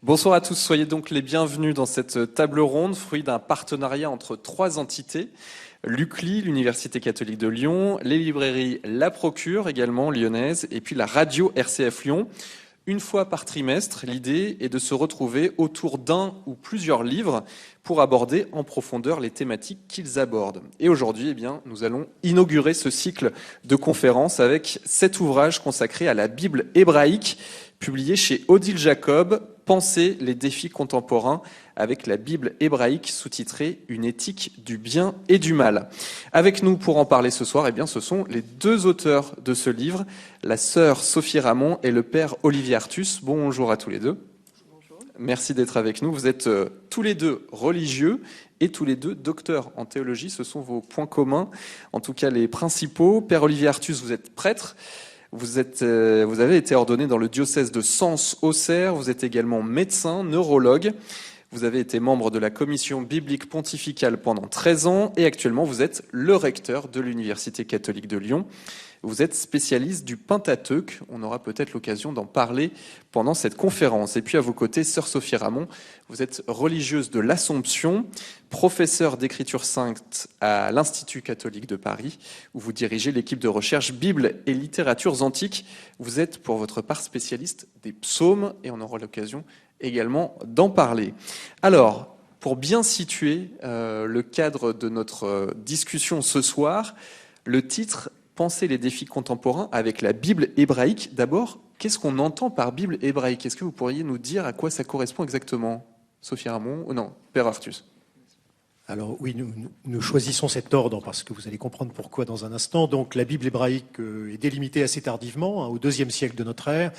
Bonsoir à tous, soyez donc les bienvenus dans cette table ronde, fruit d'un partenariat entre trois entités. L'UCLI, l'Université catholique de Lyon, les librairies La Procure, également lyonnaise, et puis la radio RCF Lyon. Une fois par trimestre, l'idée est de se retrouver autour d'un ou plusieurs livres pour aborder en profondeur les thématiques qu'ils abordent. Et aujourd'hui, nous allons inaugurer ce cycle de conférences avec 7 ouvrages consacrés à la Bible hébraïque, publié chez Odile Jacob, Penser les défis contemporains avec la Bible hébraïque, sous-titrée Une éthique du bien et du mal. Avec nous pour en parler ce soir, ce sont les deux auteurs de ce livre, la sœur Sophie Ramon et le père Olivier Artus. Bonjour à tous les deux. Bonjour. Merci d'être avec nous. Vous êtes tous les deux religieux et tous les deux docteurs en théologie. Ce sont vos points communs, en tout cas les principaux. Père Olivier Artus, vous êtes prêtre. Vous avez été ordonné dans le diocèse de Sens-Auxerre. Vous êtes également médecin, neurologue. Vous avez été membre de la commission biblique pontificale pendant 13 ans et actuellement vous êtes le recteur de l'Université catholique de Lyon. Vous êtes spécialiste du Pentateuque. On aura peut-être l'occasion d'en parler pendant cette conférence. Et puis à vos côtés, sœur Sophie Ramon, vous êtes religieuse de l'Assomption, professeure d'écriture sainte à l'Institut catholique de Paris, où vous dirigez l'équipe de recherche Bible et littératures antiques. Vous êtes pour votre part spécialiste des psaumes et on aura l'occasion également d'en parler. Alors, pour bien situer le cadre de notre discussion ce soir, le titre « Penser les défis contemporains avec la Bible hébraïque ». D'abord, qu'est-ce qu'on entend par Bible hébraïque? Est-ce que vous pourriez nous dire à quoi ça correspond exactement, Sophie Ramon? Ou non, Père Artus. Alors oui, nous choisissons cet ordre parce que vous allez comprendre pourquoi dans un instant. Donc la Bible hébraïque est délimitée assez tardivement, au IIe siècle de notre ère,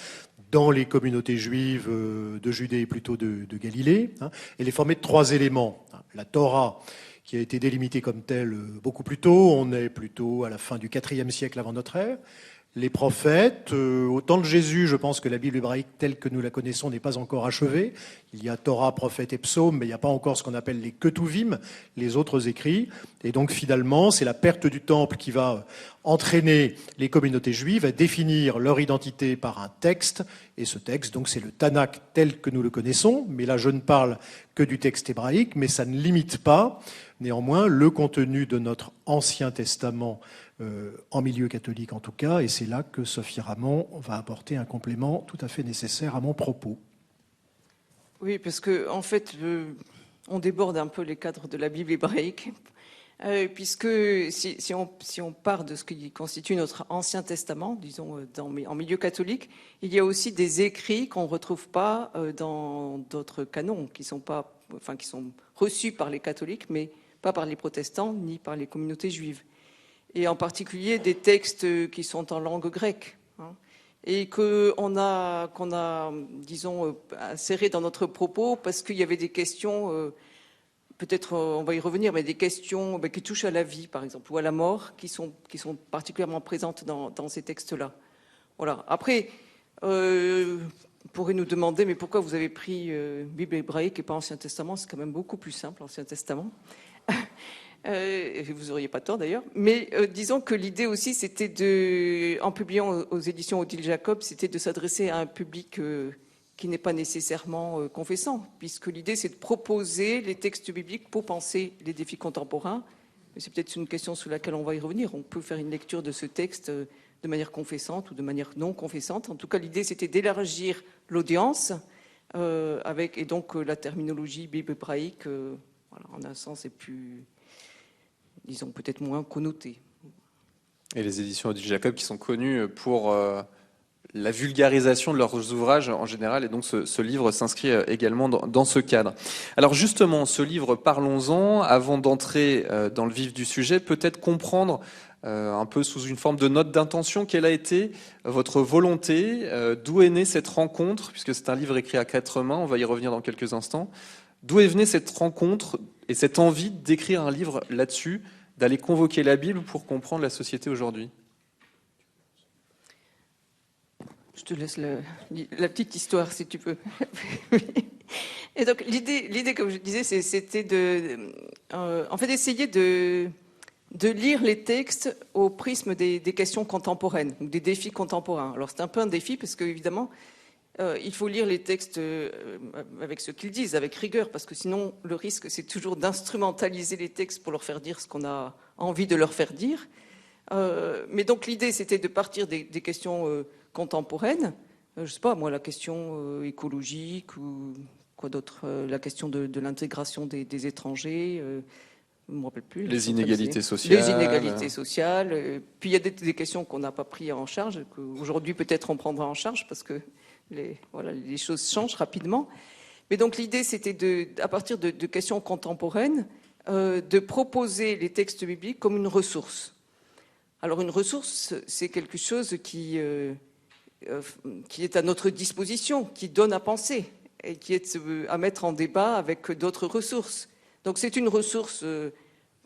dans les communautés juives de Judée et plutôt de Galilée. Elle est formée de 3 éléments. La Torah, qui a été délimitée comme telle beaucoup plus tôt, on est plutôt à la fin du IVe siècle avant notre ère. Les prophètes, au temps de Jésus, je pense que la Bible hébraïque telle que nous la connaissons n'est pas encore achevée. Il y a Torah, prophètes et psaumes, mais il n'y a pas encore ce qu'on appelle les ketuvim, les autres écrits. Et donc finalement, c'est la perte du temple qui va entraîner les communautés juives à définir leur identité par un texte. Et ce texte, donc, c'est le Tanakh tel que nous le connaissons. Mais là, je ne parle que du texte hébraïque, mais ça ne limite pas néanmoins le contenu de notre Ancien Testament en milieu catholique en tout cas, et c'est là que Sophie Ramon va apporter un complément tout à fait nécessaire à mon propos. Oui, parce que en fait, on déborde un peu les cadres de la Bible hébraïque, puisque si on part de ce qui constitue notre Ancien Testament, disons en milieu catholique, il y a aussi des écrits qu'on ne retrouve pas dans d'autres canons, qui sont reçus par les catholiques, mais pas par les protestants ni par les communautés juives. Et en particulier des textes qui sont en langue grecque, et qu'on a, disons, inséré dans notre propos parce qu'il y avait des questions, peut-être on va y revenir, mais des questions qui touchent à la vie, par exemple, ou à la mort, qui sont particulièrement présentes dans ces textes-là. Voilà. Après, on pourrait nous demander, mais pourquoi vous avez pris Bible hébraïque et pas Ancien Testament? C'est quand même beaucoup plus simple, Ancien Testament. Vous n'auriez pas tort d'ailleurs, mais disons que l'idée aussi, c'était en publiant aux éditions Odile Jacob, c'était de s'adresser à un public qui n'est pas nécessairement confessant, puisque l'idée, c'est de proposer les textes bibliques pour penser les défis contemporains. Mais c'est peut-être une question sur laquelle on va y revenir. On peut faire une lecture de ce texte de manière confessante ou de manière non confessante. En tout cas, l'idée, c'était d'élargir l'audience et donc la terminologie bible hébraïque, en un sens, est plus, disons, peut-être moins connoté. Et les éditions Odile Jacob qui sont connues pour la vulgarisation de leurs ouvrages en général, et donc ce livre s'inscrit également dans ce cadre. Alors justement, ce livre, parlons-en, avant d'entrer dans le vif du sujet, peut-être comprendre un peu sous une forme de note d'intention, quelle a été votre volonté, d'où est née cette rencontre, puisque c'est un livre écrit à 4 mains, on va y revenir dans quelques instants. D'où est venue cette rencontre et cette envie d'écrire un livre là-dessus, d'aller convoquer la Bible pour comprendre la société aujourd'hui? Je te laisse la petite histoire, si tu peux. Et donc, l'idée, comme je disais, c'était d'essayer de lire les textes au prisme des questions contemporaines, ou des défis contemporains. Alors, c'est un peu un défi, parce qu'évidemment, il faut lire les textes avec ce qu'ils disent, avec rigueur, parce que sinon, le risque, c'est toujours d'instrumentaliser les textes pour leur faire dire ce qu'on a envie de leur faire dire. Mais donc, l'idée, c'était de partir des questions contemporaines. Je ne sais pas, moi, la question écologique ou quoi d'autre, la question de l'intégration des étrangers, je ne me rappelle plus. Les inégalités sociales. Les inégalités sociales. Puis il y a des questions qu'on n'a pas pris en charge, qu'aujourd'hui peut-être on prendra en charge parce que les choses changent rapidement. Mais donc l'idée c'était à partir de questions contemporaines, de proposer les textes bibliques comme une ressource. Alors une ressource, c'est quelque chose qui est à notre disposition, qui donne à penser et qui est à mettre en débat avec d'autres ressources. Donc c'est une ressource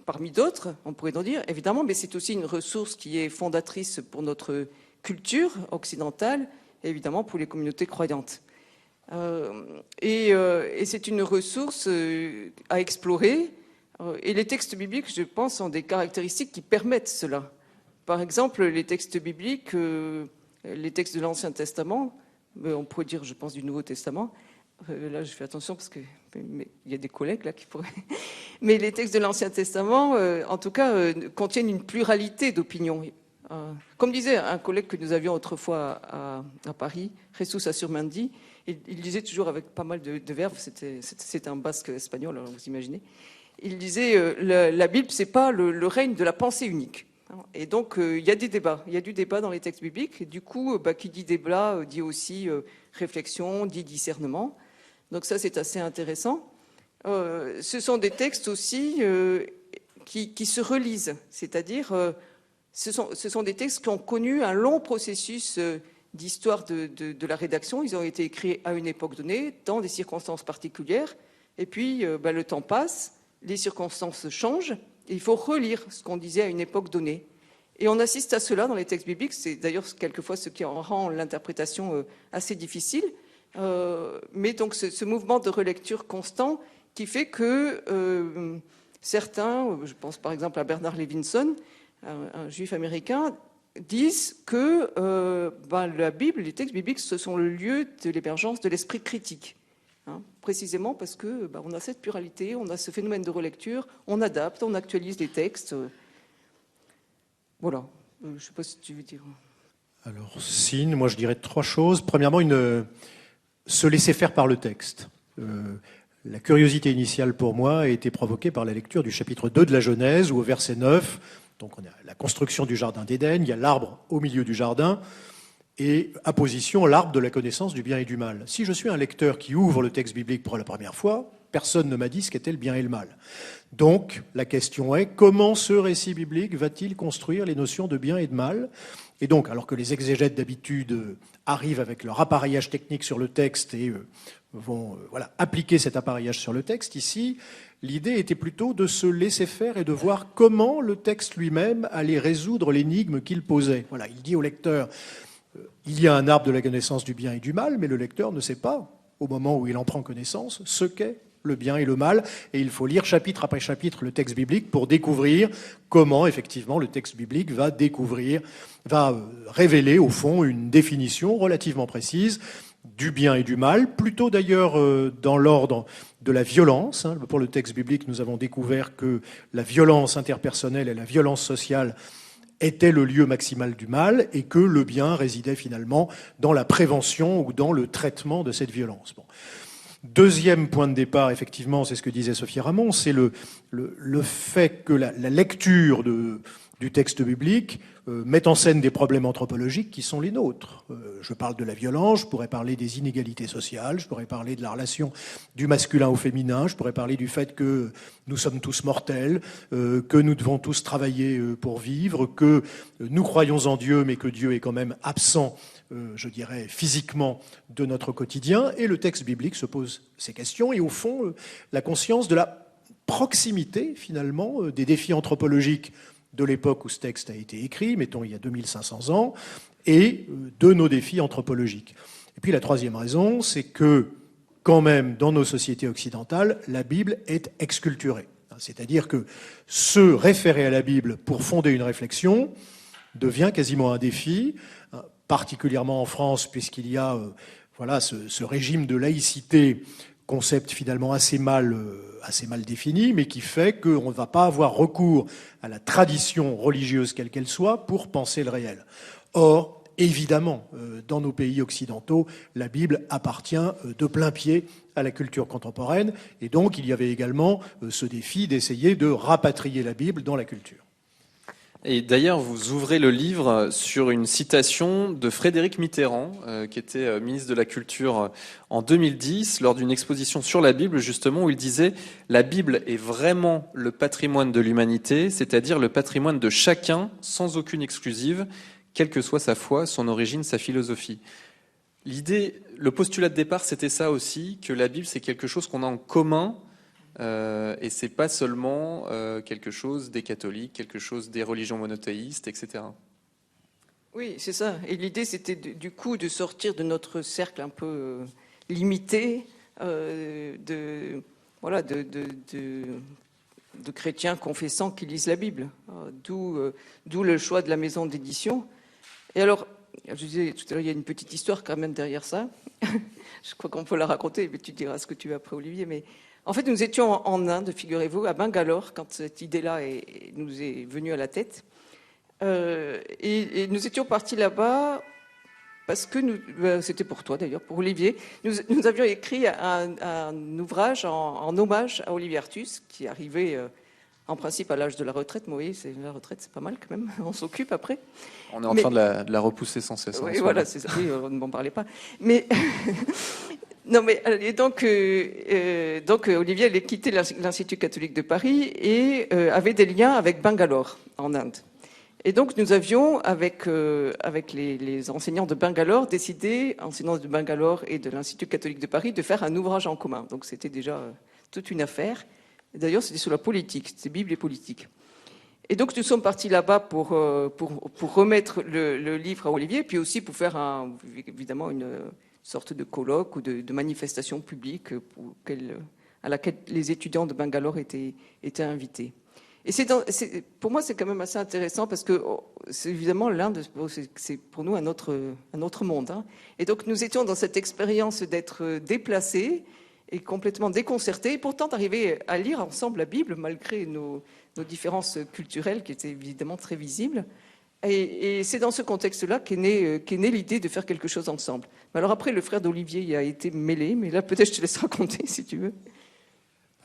parmi d'autres, on pourrait en dire, évidemment, mais c'est aussi une ressource qui est fondatrice pour notre culture occidentale et évidemment pour les communautés croyantes. Et c'est une ressource à explorer. Et les textes bibliques, je pense, ont des caractéristiques qui permettent cela. Par exemple, les textes bibliques, les textes de l'Ancien Testament, on pourrait dire, je pense, du Nouveau Testament. Là, je fais attention parce qu'il y a des collègues là qui pourraient. Mais les textes de l'Ancien Testament, en tout cas, contiennent une pluralité d'opinions. Comme disait un collègue que nous avions autrefois à Paris, Jesus Assurmendi, il disait toujours avec pas mal de verbes, c'était un basque espagnol, alors vous imaginez. Il disait la Bible, c'est pas le règne de la pensée unique. Et donc, il y a des débats. Il y a du débat dans les textes bibliques. Et du coup, qui dit débat dit aussi réflexion, dit discernement. Donc ça, c'est assez intéressant. Ce sont des textes aussi qui se relisent. C'est-à-dire, ce sont des textes qui ont connu un long processus d'histoire de la rédaction. Ils ont été écrits à une époque donnée, dans des circonstances particulières. Et puis, le temps passe, les circonstances changent. Et il faut relire ce qu'on disait à une époque donnée. Et on assiste à cela dans les textes bibliques. C'est d'ailleurs quelquefois ce qui en rend l'interprétation assez difficile. Mais donc ce mouvement de relecture constant qui fait que certains, je pense par exemple à Bernard Levinson, un juif américain, disent que la Bible, les textes bibliques, ce sont le lieu de l'émergence de l'esprit critique. Précisément parce que on a cette pluralité, on a ce phénomène de relecture, on adapte, on actualise les textes. Voilà. Je ne sais pas si tu veux dire. Alors, Sine, moi je dirais 3 choses. Premièrement, se laisser faire par le texte. La curiosité initiale pour moi a été provoquée par la lecture du chapitre 2 de la Genèse, où au verset 9, donc on a la construction du jardin d'Éden, il y a l'arbre au milieu du jardin, et à position l'arbre de la connaissance du bien et du mal. Si je suis un lecteur qui ouvre le texte biblique pour la première fois, personne ne m'a dit ce qu'était le bien et le mal. Donc, la question est, comment ce récit biblique va-t-il construire les notions de bien et de mal ? Et donc, alors que les exégètes d'habitude arrivent avec leur appareillage technique sur le texte et vont appliquer cet appareillage sur le texte, ici, l'idée était plutôt de se laisser faire et de voir comment le texte lui-même allait résoudre l'énigme qu'il posait. Voilà, il dit au lecteur, il y a un arbre de la connaissance du bien et du mal, mais le lecteur ne sait pas, au moment où il en prend connaissance, ce qu'est le bien et le mal, et il faut lire chapitre après chapitre le texte biblique pour découvrir comment, effectivement, le texte biblique va révéler, au fond, une définition relativement précise du bien et du mal, plutôt d'ailleurs dans l'ordre de la violence. Pour le texte biblique, nous avons découvert que la violence interpersonnelle et la violence sociale était le lieu maximal du mal et que le bien résidait finalement dans la prévention ou dans le traitement de cette violence. Bon. Deuxième point de départ, effectivement, c'est ce que disait Sophie Ramon, c'est le fait que la lecture du texte biblique met en scène des problèmes anthropologiques qui sont les nôtres. Je parle de la violence, je pourrais parler des inégalités sociales, je pourrais parler de la relation du masculin au féminin, je pourrais parler du fait que nous sommes tous mortels, que nous devons tous travailler pour vivre, que nous croyons en Dieu, mais que Dieu est quand même absent, je dirais, physiquement de notre quotidien. Et le texte biblique se pose ces questions et au fond, la conscience de la proximité, finalement, des défis anthropologiques de l'époque où ce texte a été écrit, mettons il y a 2500 ans, et de nos défis anthropologiques. Et puis la troisième raison, c'est que, quand même, dans nos sociétés occidentales, la Bible est exculturée. C'est-à-dire que se référer à la Bible pour fonder une réflexion devient quasiment un défi, particulièrement en France, puisqu'il y a voilà, ce régime de laïcité, concept finalement assez mal défini, mais qui fait qu'on ne va pas avoir recours à la tradition religieuse quelle qu'elle soit pour penser le réel. Or, évidemment, dans nos pays occidentaux, la Bible appartient de plein pied à la culture contemporaine, et donc il y avait également ce défi d'essayer de rapatrier la Bible dans la culture. Et d'ailleurs, vous ouvrez le livre sur une citation de Frédéric Mitterrand, qui était ministre de la Culture en 2010, lors d'une exposition sur la Bible, justement, où il disait « La Bible est vraiment le patrimoine de l'humanité, c'est-à-dire le patrimoine de chacun, sans aucune exclusive, quelle que soit sa foi, son origine, sa philosophie. » L'idée, le postulat de départ, c'était ça aussi, que la Bible, c'est quelque chose qu'on a en commun, et c'est pas seulement quelque chose des catholiques, quelque chose des religions monothéistes, etc. Oui, c'est ça. Et l'idée, c'était du coup de sortir de notre cercle un peu limité de chrétiens confessants qui lisent la Bible. D'où le choix de la maison d'édition. Et alors, je disais tout à l'heure, il y a une petite histoire quand même derrière ça. Je crois qu'on peut la raconter, mais tu diras ce que tu veux après, Olivier. Mais en fait, nous étions en Inde, figurez-vous, à Bangalore, quand cette idée-là nous est venue à la tête. Et nous étions partis là-bas parce que c'était pour toi d'ailleurs, pour Olivier. Nous avions écrit un ouvrage en hommage à Olivier Artus, qui arrivait en principe à l'âge de la retraite. Mais oui, la retraite, c'est pas mal quand même. On s'occupe après. On est en train de la repousser sans cesse. Oui, voilà, c'est ça. Oui, on ne m'en parlait pas. Mais non, mais et donc Olivier allait quitter l'Institut catholique de Paris et avait des liens avec Bangalore en Inde. Et donc nous avions avec les enseignants de Bangalore décidé, enseignants de Bangalore et de l'Institut catholique de Paris, de faire un ouvrage en commun. Donc c'était déjà toute une affaire. D'ailleurs, c'était sur la politique, c'était Bible et politique. Et donc nous sommes partis là-bas pour remettre le livre à Olivier, puis aussi pour faire évidemment une sorte de colloque ou de manifestation publique à laquelle les étudiants de Bangalore étaient invités. Et pour moi, c'est quand même assez intéressant parce que c'est évidemment l'Inde, c'est pour nous un autre monde. Hein. Et donc nous étions dans cette expérience d'être déplacés et complètement déconcertés, et pourtant d'arriver à lire ensemble la Bible malgré nos différences culturelles qui étaient évidemment très visibles. Et c'est dans ce contexte-là qu'est née l'idée de faire quelque chose ensemble. Mais alors après, le frère d'Olivier y a été mêlé, mais là peut-être je te laisse raconter si tu veux.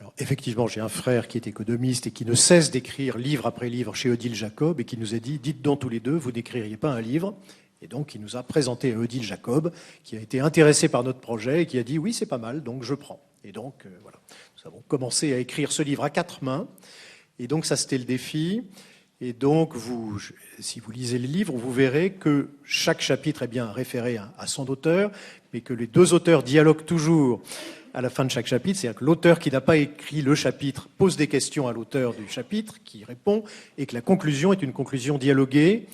Alors, effectivement, j'ai un frère qui est économiste et qui ne cesse d'écrire livre après livre chez Odile Jacob et qui nous a dit « Dites donc tous les deux, vous n'écririez pas un livre ?» Et donc, il nous a présenté Odile Jacob, qui a été intéressé par notre projet et qui a dit « Oui, c'est pas mal, donc je prends. » Et donc, voilà, nous avons commencé à écrire ce livre à 4 mains. Et donc, ça, c'était le défi. Et donc, si vous lisez le livre, vous verrez que chaque chapitre est bien référé à son auteur, mais que les 2 auteurs dialoguent toujours à la fin de chaque chapitre. C'est-à-dire que l'auteur qui n'a pas écrit le chapitre pose des questions à l'auteur du chapitre, qui répond, et que la conclusion est une conclusion dialoguée.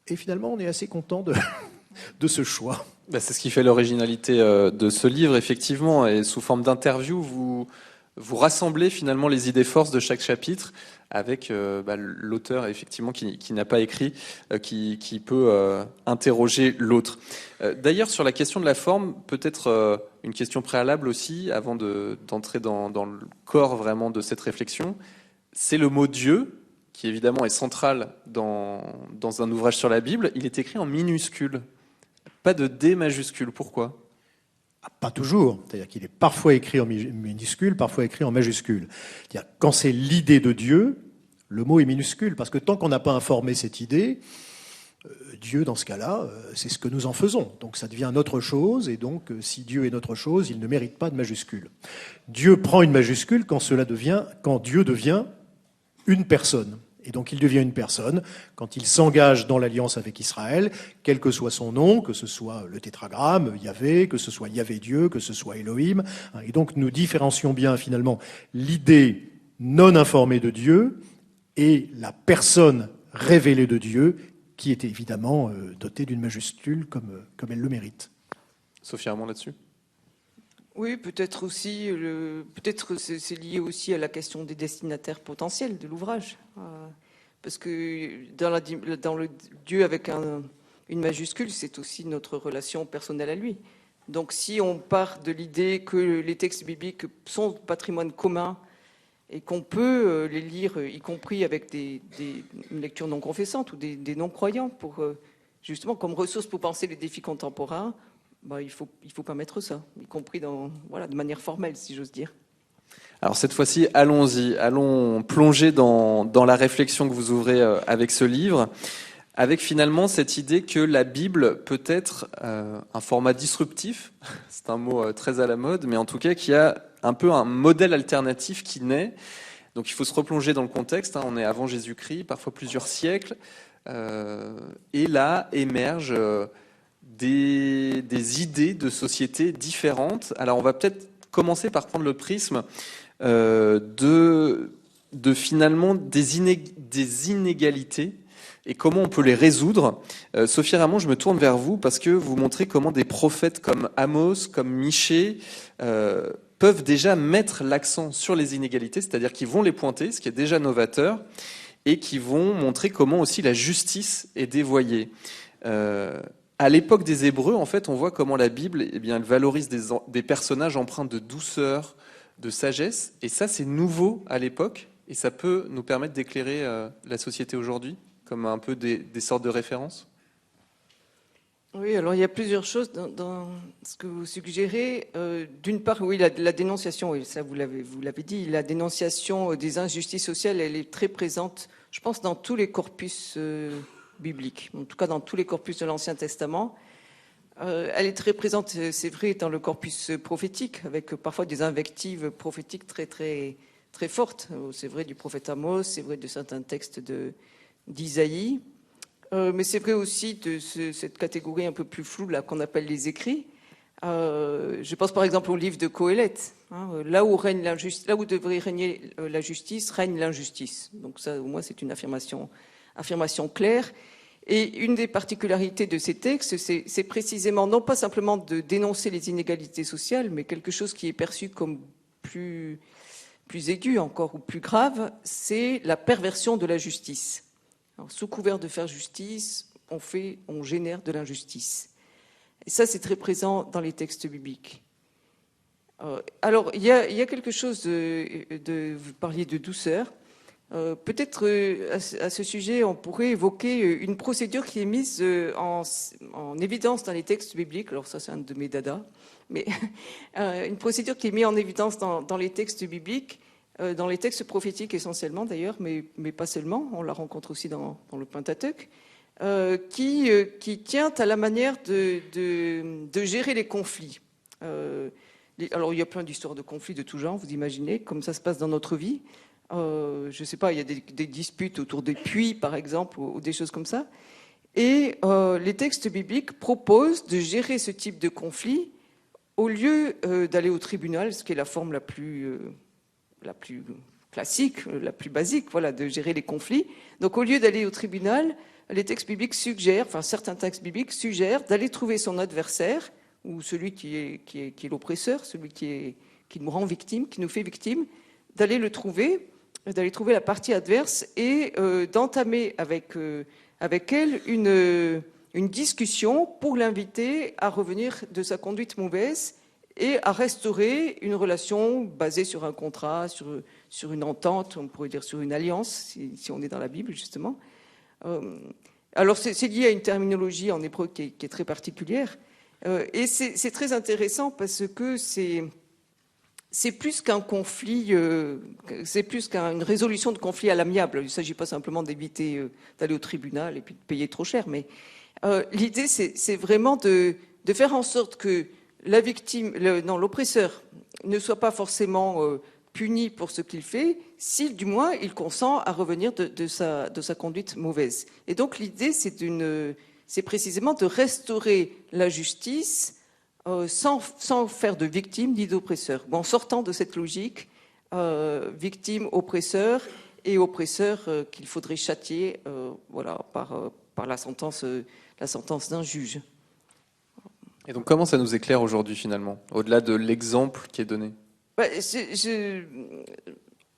Et finalement, on est assez content de ce choix. C'est ce qui fait l'originalité de ce livre, effectivement. Et sous forme d'interview, vous rassemblez finalement les idées forces de chaque chapitre avec l'auteur effectivement qui n'a pas écrit, qui peut interroger l'autre. D'ailleurs, sur la question de la forme, peut-être une question préalable aussi, avant d'entrer dans le corps vraiment de cette réflexion, c'est le mot Dieu, qui évidemment est central dans un ouvrage sur la Bible. Il est écrit en minuscule, pas de D majuscule. Pourquoi ? Pas toujours. C'est-à-dire qu'il est parfois écrit en minuscule, parfois écrit en majuscule. C'est-à-dire quand c'est l'idée de Dieu, le mot est minuscule, parce que tant qu'on n'a pas informé cette idée, Dieu, dans ce cas-là, c'est ce que nous en faisons. Donc ça devient notre chose, et donc si Dieu est notre chose, il ne mérite pas de majuscule. Dieu prend une majuscule quand Dieu devient une personne. Et donc il devient une personne quand il s'engage dans l'alliance avec Israël, quel que soit son nom, que ce soit le tétragramme, Yahvé, que ce soit Yahvé Dieu, que ce soit Elohim. Et donc nous différencions bien finalement l'idée non informée de Dieu et la personne révélée de Dieu, qui est évidemment dotée d'une majuscule comme elle le mérite. Sophie Armand là-dessus ? Oui, peut-être aussi, peut-être c'est lié aussi à la question des destinataires potentiels de l'ouvrage. Parce que dans le Dieu avec une majuscule, c'est aussi notre relation personnelle à lui. Donc si on part de l'idée que les textes bibliques sont patrimoine commun et qu'on peut les lire, y compris avec une lecture non confessante ou des non-croyants, pour justement comme ressource pour penser les défis contemporains, il faut permettre ça, y compris de manière formelle, si j'ose dire. Alors cette fois-ci, allons-y, allons plonger dans la réflexion que vous ouvrez avec ce livre, avec finalement cette idée que la Bible peut être un format disruptif, c'est un mot très à la mode, mais en tout cas qui a un peu un modèle alternatif qui naît. Donc il faut se replonger dans le contexte, on est avant Jésus-Christ, parfois plusieurs siècles, et là émergent des idées de société différentes. Alors on va peut-être commencer par prendre le prisme de finalement des inégalités et comment on peut les résoudre. Sophie Ramon, je me tourne vers vous parce que vous montrez comment des prophètes comme Amos, comme Michée peuvent déjà mettre l'accent sur les inégalités, c'est-à-dire qu'ils vont les pointer, ce qui est déjà novateur, et qui vont montrer comment aussi la justice est dévoyée. À l'époque des Hébreux, en fait, on voit comment la Bible, elle valorise des personnages empreints de douceur, de sagesse, et ça, c'est nouveau à l'époque, et ça peut nous permettre d'éclairer la société aujourd'hui, comme un peu des sortes de références. Oui, alors il y a plusieurs choses dans ce que vous suggérez. D'une part, oui, la dénonciation, et ça vous l'avez dit, la dénonciation des injustices sociales, elle est très présente, je pense, dans tous les corpus bibliques, en tout cas dans tous les corpus de l'Ancien Testament. Elle est très présente, c'est vrai, dans le corpus prophétique, avec parfois des invectives prophétiques très, très, très fortes. C'est vrai du prophète Amos, c'est vrai de certains textes d'Isaïe. Mais c'est vrai aussi de cette catégorie un peu plus floue là qu'on appelle les écrits. Je pense par exemple au livre de Qoéleth. Là où devrait régner la justice, règne l'injustice. Donc ça, au moins, c'est une affirmation claire. Et une des particularités de ces textes, c'est précisément non pas simplement de dénoncer les inégalités sociales, mais quelque chose qui est perçu comme plus aigu encore ou plus grave, c'est la perversion de la justice. Alors, sous couvert de faire justice, on génère de l'injustice. Et ça, c'est très présent dans les textes bibliques. Alors, il y a quelque chose vous parliez de douceur. Peut-être à ce sujet, on pourrait évoquer une procédure qui est mise en évidence dans les textes bibliques. Alors ça, c'est un de mes dadas. Mais une procédure qui est mise en évidence dans les textes bibliques, dans les textes prophétiques essentiellement d'ailleurs, mais pas seulement. On la rencontre aussi dans le Pentateuque, qui tient à la manière de gérer les conflits. Alors il y a plein d'histoires de conflits de tout genre, vous imaginez, comme ça se passe dans notre vie. Je ne sais pas, il y a des disputes autour des puits, par exemple, ou des choses comme ça. Et les textes bibliques proposent de gérer ce type de conflit au lieu d'aller au tribunal, ce qui est la forme la plus classique, la plus basique, de gérer les conflits. Donc au lieu d'aller au tribunal, les textes bibliques suggèrent, certains textes bibliques suggèrent d'aller trouver son adversaire, ou celui qui est l'oppresseur, celui qui nous rend victime, qui nous fait victime, d'aller trouver la partie adverse et d'entamer avec elle une discussion pour l'inviter à revenir de sa conduite mauvaise et à restaurer une relation basée sur un contrat, sur une entente, on pourrait dire sur une alliance, si on est dans la Bible, justement. Alors, c'est lié à une terminologie en hébreu qui est très particulière. Et c'est très intéressant parce que c'est plus qu'un conflit, c'est plus qu'une résolution de conflit à l'amiable. Il ne s'agit pas simplement d'éviter d'aller au tribunal et puis de payer trop cher, mais l'idée, c'est vraiment de faire en sorte que la victime, l'oppresseur, ne soit pas forcément puni pour ce qu'il fait, si du moins il consent à revenir de sa conduite mauvaise. Et donc l'idée, c'est précisément de restaurer la justice sans faire de victime ni d'oppresseur, en sortant de cette logique victime, oppresseur et oppresseur qu'il faudrait châtier par la sentence d'un juge. Et donc comment ça nous éclaire aujourd'hui finalement, au-delà de l'exemple qui est donné?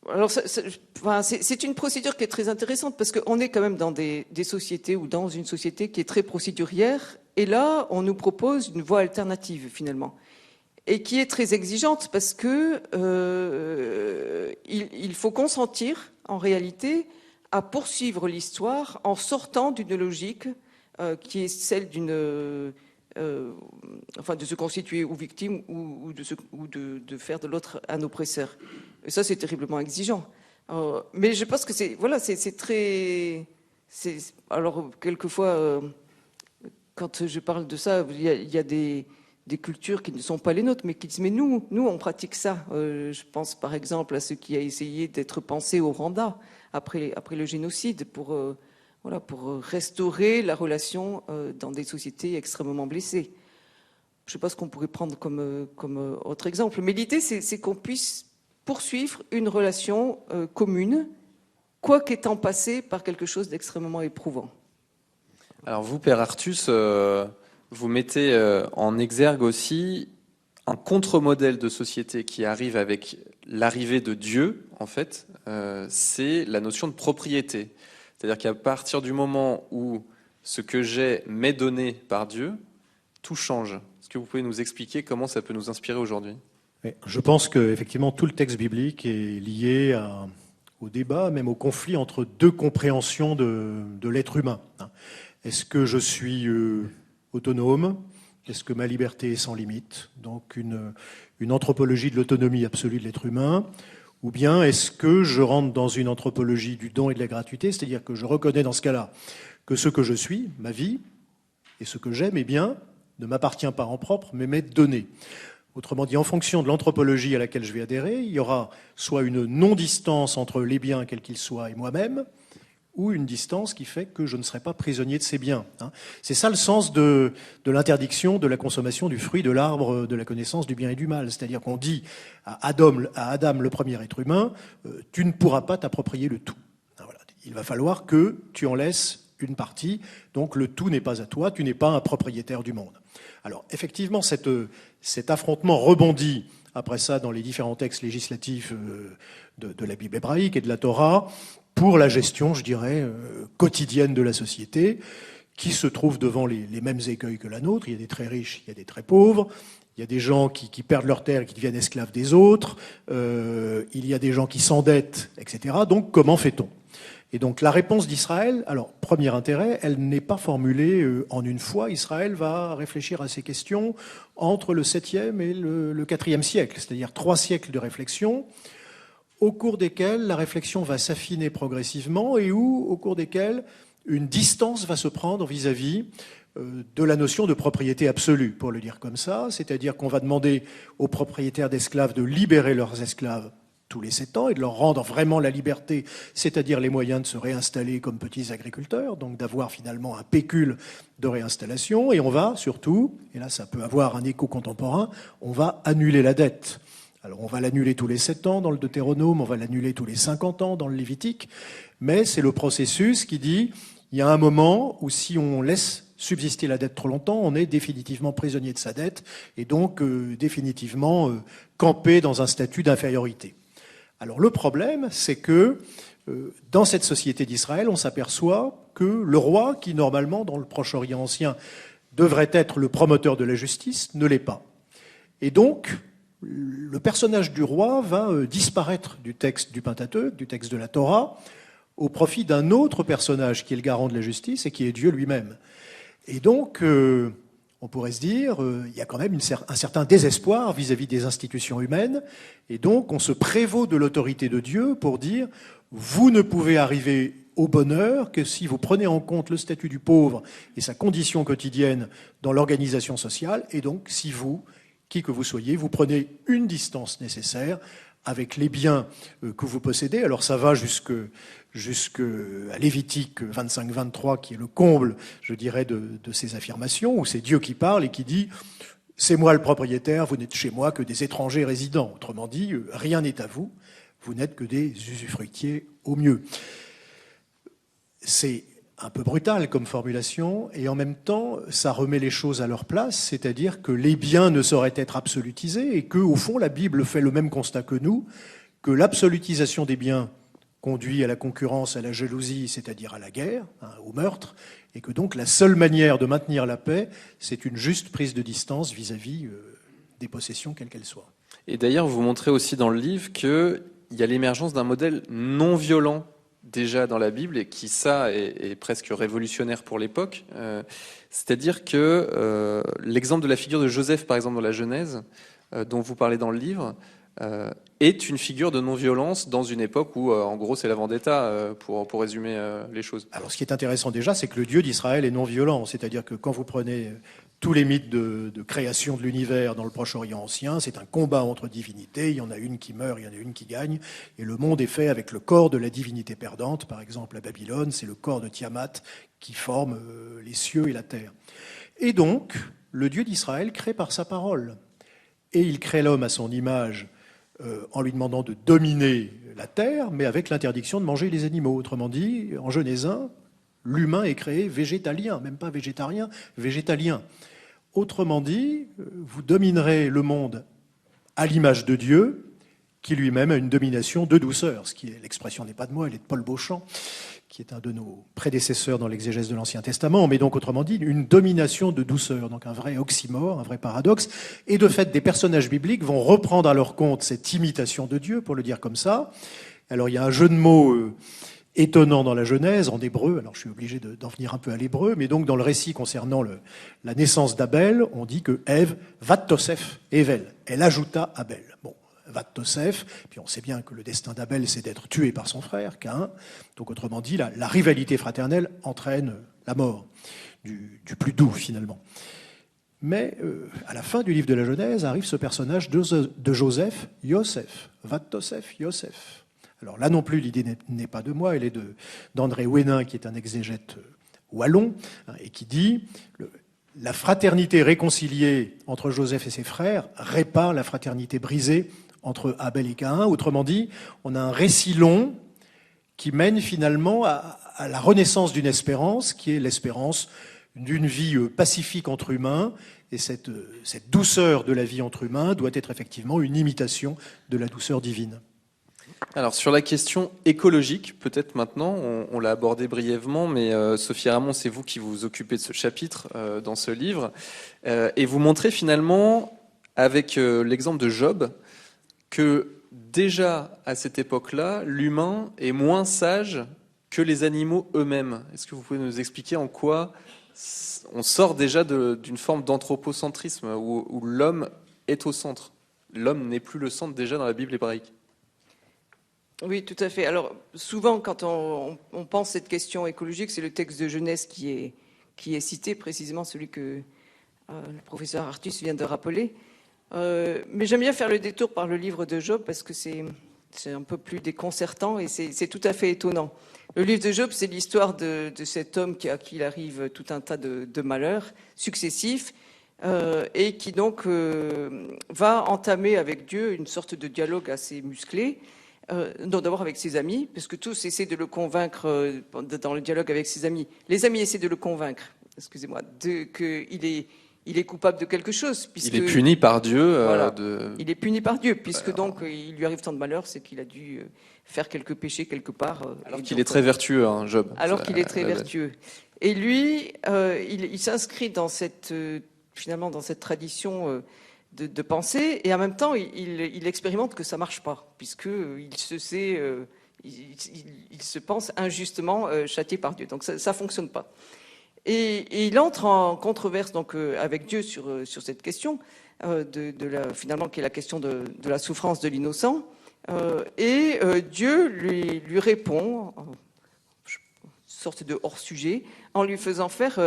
Alors, c'est une procédure qui est très intéressante parce qu'on est quand même dans des sociétés ou dans une société qui est très procédurière Et là, on nous propose une voie alternative, finalement, et qui est très exigeante parce que il faut consentir, en réalité, à poursuivre l'histoire en sortant d'une logique qui est celle de se constituer ou victime ou de faire de l'autre un oppresseur. Et ça, c'est terriblement exigeant. Mais je pense que c'est très... Alors, quelquefois, quand je parle de ça, il y a des cultures qui ne sont pas les nôtres, mais qui disent, mais nous, on pratique ça. Je pense par exemple à ce qui a essayé d'être pensé au Rwanda après le génocide pour restaurer la relation dans des sociétés extrêmement blessées. Je ne sais pas ce qu'on pourrait prendre comme autre exemple, mais l'idée, c'est qu'on puisse poursuivre une relation commune, quoi qu'étant passé par quelque chose d'extrêmement éprouvant. Alors vous, Père Artus, vous mettez en exergue aussi un contre-modèle de société qui arrive avec l'arrivée de Dieu, en fait, c'est la notion de propriété. C'est-à-dire qu'à partir du moment où ce que j'ai m'est donné par Dieu, tout change. Est-ce que vous pouvez nous expliquer comment ça peut nous inspirer aujourd'hui ? Je pense qu'effectivement, tout le texte biblique est lié au débat, même au conflit entre deux compréhensions de l'être humain. Est-ce que je suis autonome ? Est-ce que ma liberté est sans limite ? Donc une anthropologie de l'autonomie absolue de l'être humain. Ou bien est-ce que je rentre dans une anthropologie du don et de la gratuité, c'est-à-dire que je reconnais dans ce cas-là que ce que je suis, ma vie, et ce que j'ai, mes biens, ne m'appartient pas en propre, mais m'est donné. Autrement dit, en fonction de l'anthropologie à laquelle je vais adhérer, il y aura soit une non-distance entre les biens, quels qu'ils soient, et moi-même, ou une distance qui fait que je ne serai pas prisonnier de ces biens. C'est ça le sens de l'interdiction de la consommation du fruit de l'arbre de la connaissance du bien et du mal. C'est-à-dire qu'on dit à Adam, le premier être humain, tu ne pourras pas t'approprier le tout. Voilà. Il va falloir que tu en laisses une partie, donc le tout n'est pas à toi, tu n'es pas un propriétaire du monde. Alors effectivement, cet affrontement rebondit après ça dans les différents textes législatifs de la Bible hébraïque et de la Torah, pour la gestion, je dirais, quotidienne de la société, qui se trouve devant les mêmes écueils que la nôtre. Il y a des très riches, il y a des très pauvres, il y a des gens qui perdent leur terre et qui deviennent esclaves des autres, il y a des gens qui s'endettent, etc. Donc comment fait-on ? Et donc la réponse d'Israël, alors premier intérêt, elle n'est pas formulée en une fois. Israël va réfléchir à ces questions entre le 7e et le 4e siècle, c'est-à-dire 3 siècles de réflexion, au cours desquels la réflexion va s'affiner progressivement et au cours desquels une distance va se prendre vis-à-vis de la notion de propriété absolue, pour le dire comme ça, c'est-à-dire qu'on va demander aux propriétaires d'esclaves de libérer leurs esclaves tous les 7 ans et de leur rendre vraiment la liberté, c'est-à-dire les moyens de se réinstaller comme petits agriculteurs, donc d'avoir finalement un pécule de réinstallation, et on va surtout, et là ça peut avoir un écho contemporain, on va annuler la dette. Alors on va l'annuler tous les 7 ans dans le Deutéronome, on va l'annuler tous les 50 ans dans le Lévitique, mais c'est le processus qui dit, il y a un moment où si on laisse subsister la dette trop longtemps, on est définitivement prisonnier de sa dette, et donc définitivement campé dans un statut d'infériorité. Alors le problème, c'est que dans cette société d'Israël, on s'aperçoit que le roi, qui normalement dans le Proche-Orient ancien devrait être le promoteur de la justice, ne l'est pas. Et donc, le personnage du roi va disparaître du texte du Pentateuque, du texte de la Torah, au profit d'un autre personnage qui est le garant de la justice et qui est Dieu lui-même. Et donc, on pourrait se dire, il y a quand même un certain désespoir vis-à-vis des institutions humaines, et donc on se prévaut de l'autorité de Dieu pour dire, vous ne pouvez arriver au bonheur que si vous prenez en compte le statut du pauvre et sa condition quotidienne dans l'organisation sociale, et donc si vous, qui que vous soyez, vous prenez une distance nécessaire avec les biens que vous possédez. Alors ça va jusqu'à Lévitique 25-23, qui est le comble, je dirais, de ces affirmations, où c'est Dieu qui parle et qui dit « C'est moi le propriétaire, vous n'êtes chez moi que des étrangers résidents. » Autrement dit, rien n'est à vous, vous n'êtes que des usufruitiers au mieux. C'est un peu brutal comme formulation, et en même temps, ça remet les choses à leur place, c'est-à-dire que les biens ne sauraient être absolutisés, et que, au fond, la Bible fait le même constat que nous, que l'absolutisation des biens conduit à la concurrence, à la jalousie, c'est-à-dire à la guerre, au meurtre, et que donc la seule manière de maintenir la paix, c'est une juste prise de distance vis-à-vis des possessions, quelles qu'elles soient. Et d'ailleurs, vous montrez aussi dans le livre qu'il y a l'émergence d'un modèle non violent déjà dans la Bible, et qui, ça, est presque révolutionnaire pour l'époque. C'est-à-dire que l'exemple de la figure de Joseph, par exemple, dans la Genèse, dont vous parlez dans le livre, est une figure de non-violence dans une époque où, en gros, c'est la vendetta, pour résumer les choses. Alors, ce qui est intéressant déjà, c'est que le Dieu d'Israël est non-violent. C'est-à-dire que quand vous prenez tous les mythes de création de l'univers dans le Proche-Orient ancien, c'est un combat entre divinités. Il y en a une qui meurt, il y en a une qui gagne. Et le monde est fait avec le corps de la divinité perdante. Par exemple, à Babylone, c'est le corps de Tiamat qui forme les cieux et la terre. Et donc, le Dieu d'Israël crée par sa parole. Et il crée l'homme à son image, en lui demandant de dominer la terre, mais avec l'interdiction de manger les animaux. Autrement dit, en Genèse 1, l'humain est créé végétalien, même pas végétarien, végétalien. Autrement dit, vous dominerez le monde à l'image de Dieu, qui lui-même a une domination de douceur. Ce qui est, l'expression n'est pas de moi, elle est de Paul Beauchamp, qui est un de nos prédécesseurs dans l'exégèse de l'Ancien Testament, mais donc autrement dit, une domination de douceur, donc un vrai oxymore, un vrai paradoxe. Et de fait, des personnages bibliques vont reprendre à leur compte cette imitation de Dieu, pour le dire comme ça. Alors il y a un jeu de mots étonnant dans la Genèse, en hébreu, alors je suis obligé d'en venir un peu à l'hébreu, mais donc dans le récit concernant la naissance d'Abel, on dit que Ève, Vat-Tosef, Evel, elle ajouta Abel. Bon, Vat-Tosef, puis on sait bien que le destin d'Abel, c'est d'être tué par son frère, Caïn. Donc autrement dit, la rivalité fraternelle entraîne la mort du plus doux, finalement. Mais à la fin du livre de la Genèse, arrive ce personnage de Joseph, Yosef, Vat-Tosef, Yosef. Alors là non plus, l'idée n'est pas de moi, elle est d'André Ouénin, qui est un exégète wallon, et qui dit la fraternité réconciliée entre Joseph et ses frères répare la fraternité brisée entre Abel et Caïn. Autrement dit, on a un récit long qui mène finalement à la renaissance d'une espérance, qui est l'espérance d'une vie pacifique entre humains. Et cette douceur de la vie entre humains doit être effectivement une imitation de la douceur divine. Alors sur la question écologique, peut-être maintenant, on l'a abordé brièvement, mais Sophie Ramon, c'est vous qui vous occupez de ce chapitre dans ce livre, et vous montrez finalement, avec l'exemple de Job, que déjà à cette époque-là, l'humain est moins sage que les animaux eux-mêmes. Est-ce que vous pouvez nous expliquer en quoi on sort déjà d'une forme d'anthropocentrisme où l'homme est au centre? L'homme n'est plus le centre déjà dans la Bible hébraïque. Oui, tout à fait. Alors, souvent, quand on pense cette question écologique, c'est le texte de Genèse qui est cité, précisément celui que le professeur Artus vient de rappeler. Mais j'aime bien faire le détour par le livre de Job, parce que c'est un peu plus déconcertant et c'est tout à fait étonnant. Le livre de Job, c'est l'histoire de cet homme à qui il arrive tout un tas de malheurs successifs, et qui donc va entamer avec Dieu une sorte de dialogue assez musclé. D'abord avec ses amis, parce que tous essaient de le convaincre dans le dialogue avec ses amis. Les amis essaient de le convaincre, excusez-moi, qu'il est coupable de quelque chose. Il est puni par Dieu. Voilà. Il est puni par Dieu, puisque donc il lui arrive tant de malheur, c'est qu'il a dû faire quelques péchés quelque part. Alors qu'il est très vertueux, hein, Job. Alors qu'il est très vertueux. Et lui, il s'inscrit dans finalement dans cette tradition de pensée, et en même temps, il expérimente que ça marche pas, puisque il se pense injustement châtié par Dieu. Donc ça fonctionne pas. Et il entre en controverse donc avec Dieu sur cette question finalement qui est la question de la souffrance de l'innocent. Et Dieu lui répond, une sorte de hors-sujet, en lui faisant faire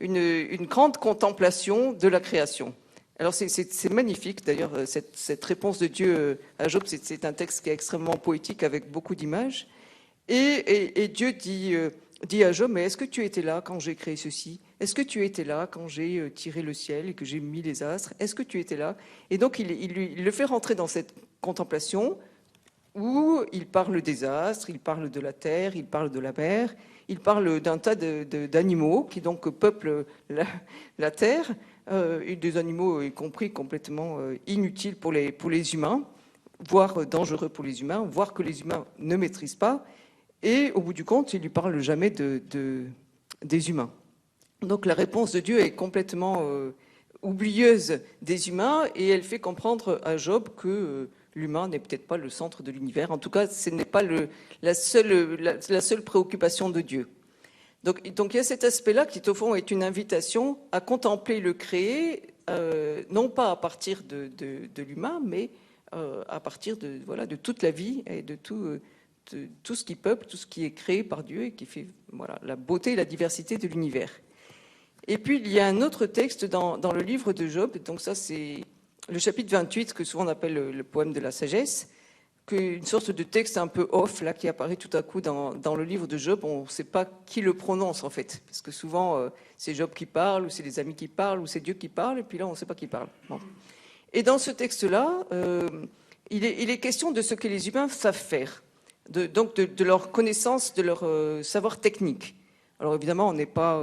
une grande contemplation de la création. Alors c'est magnifique, d'ailleurs, cette réponse de Dieu à Job, c'est un texte qui est extrêmement poétique avec beaucoup d'images. Et Dieu dit à Job, mais est-ce que tu étais là quand j'ai créé ceci? Est-ce que tu étais là quand j'ai tiré le ciel et que j'ai mis les astres? Est-ce que tu étais là? Et donc il le fait rentrer dans cette contemplation où il parle des astres, il parle de la terre, il parle de la mer, il parle d'un tas d'animaux qui donc peuplent la terre, et des animaux y compris complètement inutiles pour les humains, voire dangereux pour les humains, voire que les humains ne maîtrisent pas. Et au bout du compte, il ne lui parle jamais des humains. Donc la réponse de Dieu est complètement oublieuse des humains et elle fait comprendre à Job que l'humain n'est peut-être pas le centre de l'univers. En tout cas, ce n'est pas la seule préoccupation de Dieu. Donc il y a cet aspect-là qui, au fond, est une invitation à contempler le créé, non pas à partir de l'humain, mais à partir de toute la vie et de tout ce qui peuple, tout ce qui est créé par Dieu et qui fait la beauté et la diversité de l'univers. Et puis il y a un autre texte dans le livre de Job, donc ça c'est le chapitre 28 que souvent on appelle le poème de la sagesse, une sorte de texte un peu off là qui apparaît tout à coup dans le livre de Job. On ne sait pas qui le prononce en fait, parce que souvent c'est Job qui parle, ou c'est les amis qui parlent, ou c'est Dieu qui parle, et puis là on ne sait pas qui parle. Bon. Et dans ce texte-là, il est question de ce que les humains savent faire, donc de leur connaissance, de leur savoir technique. Alors évidemment, on n'est pas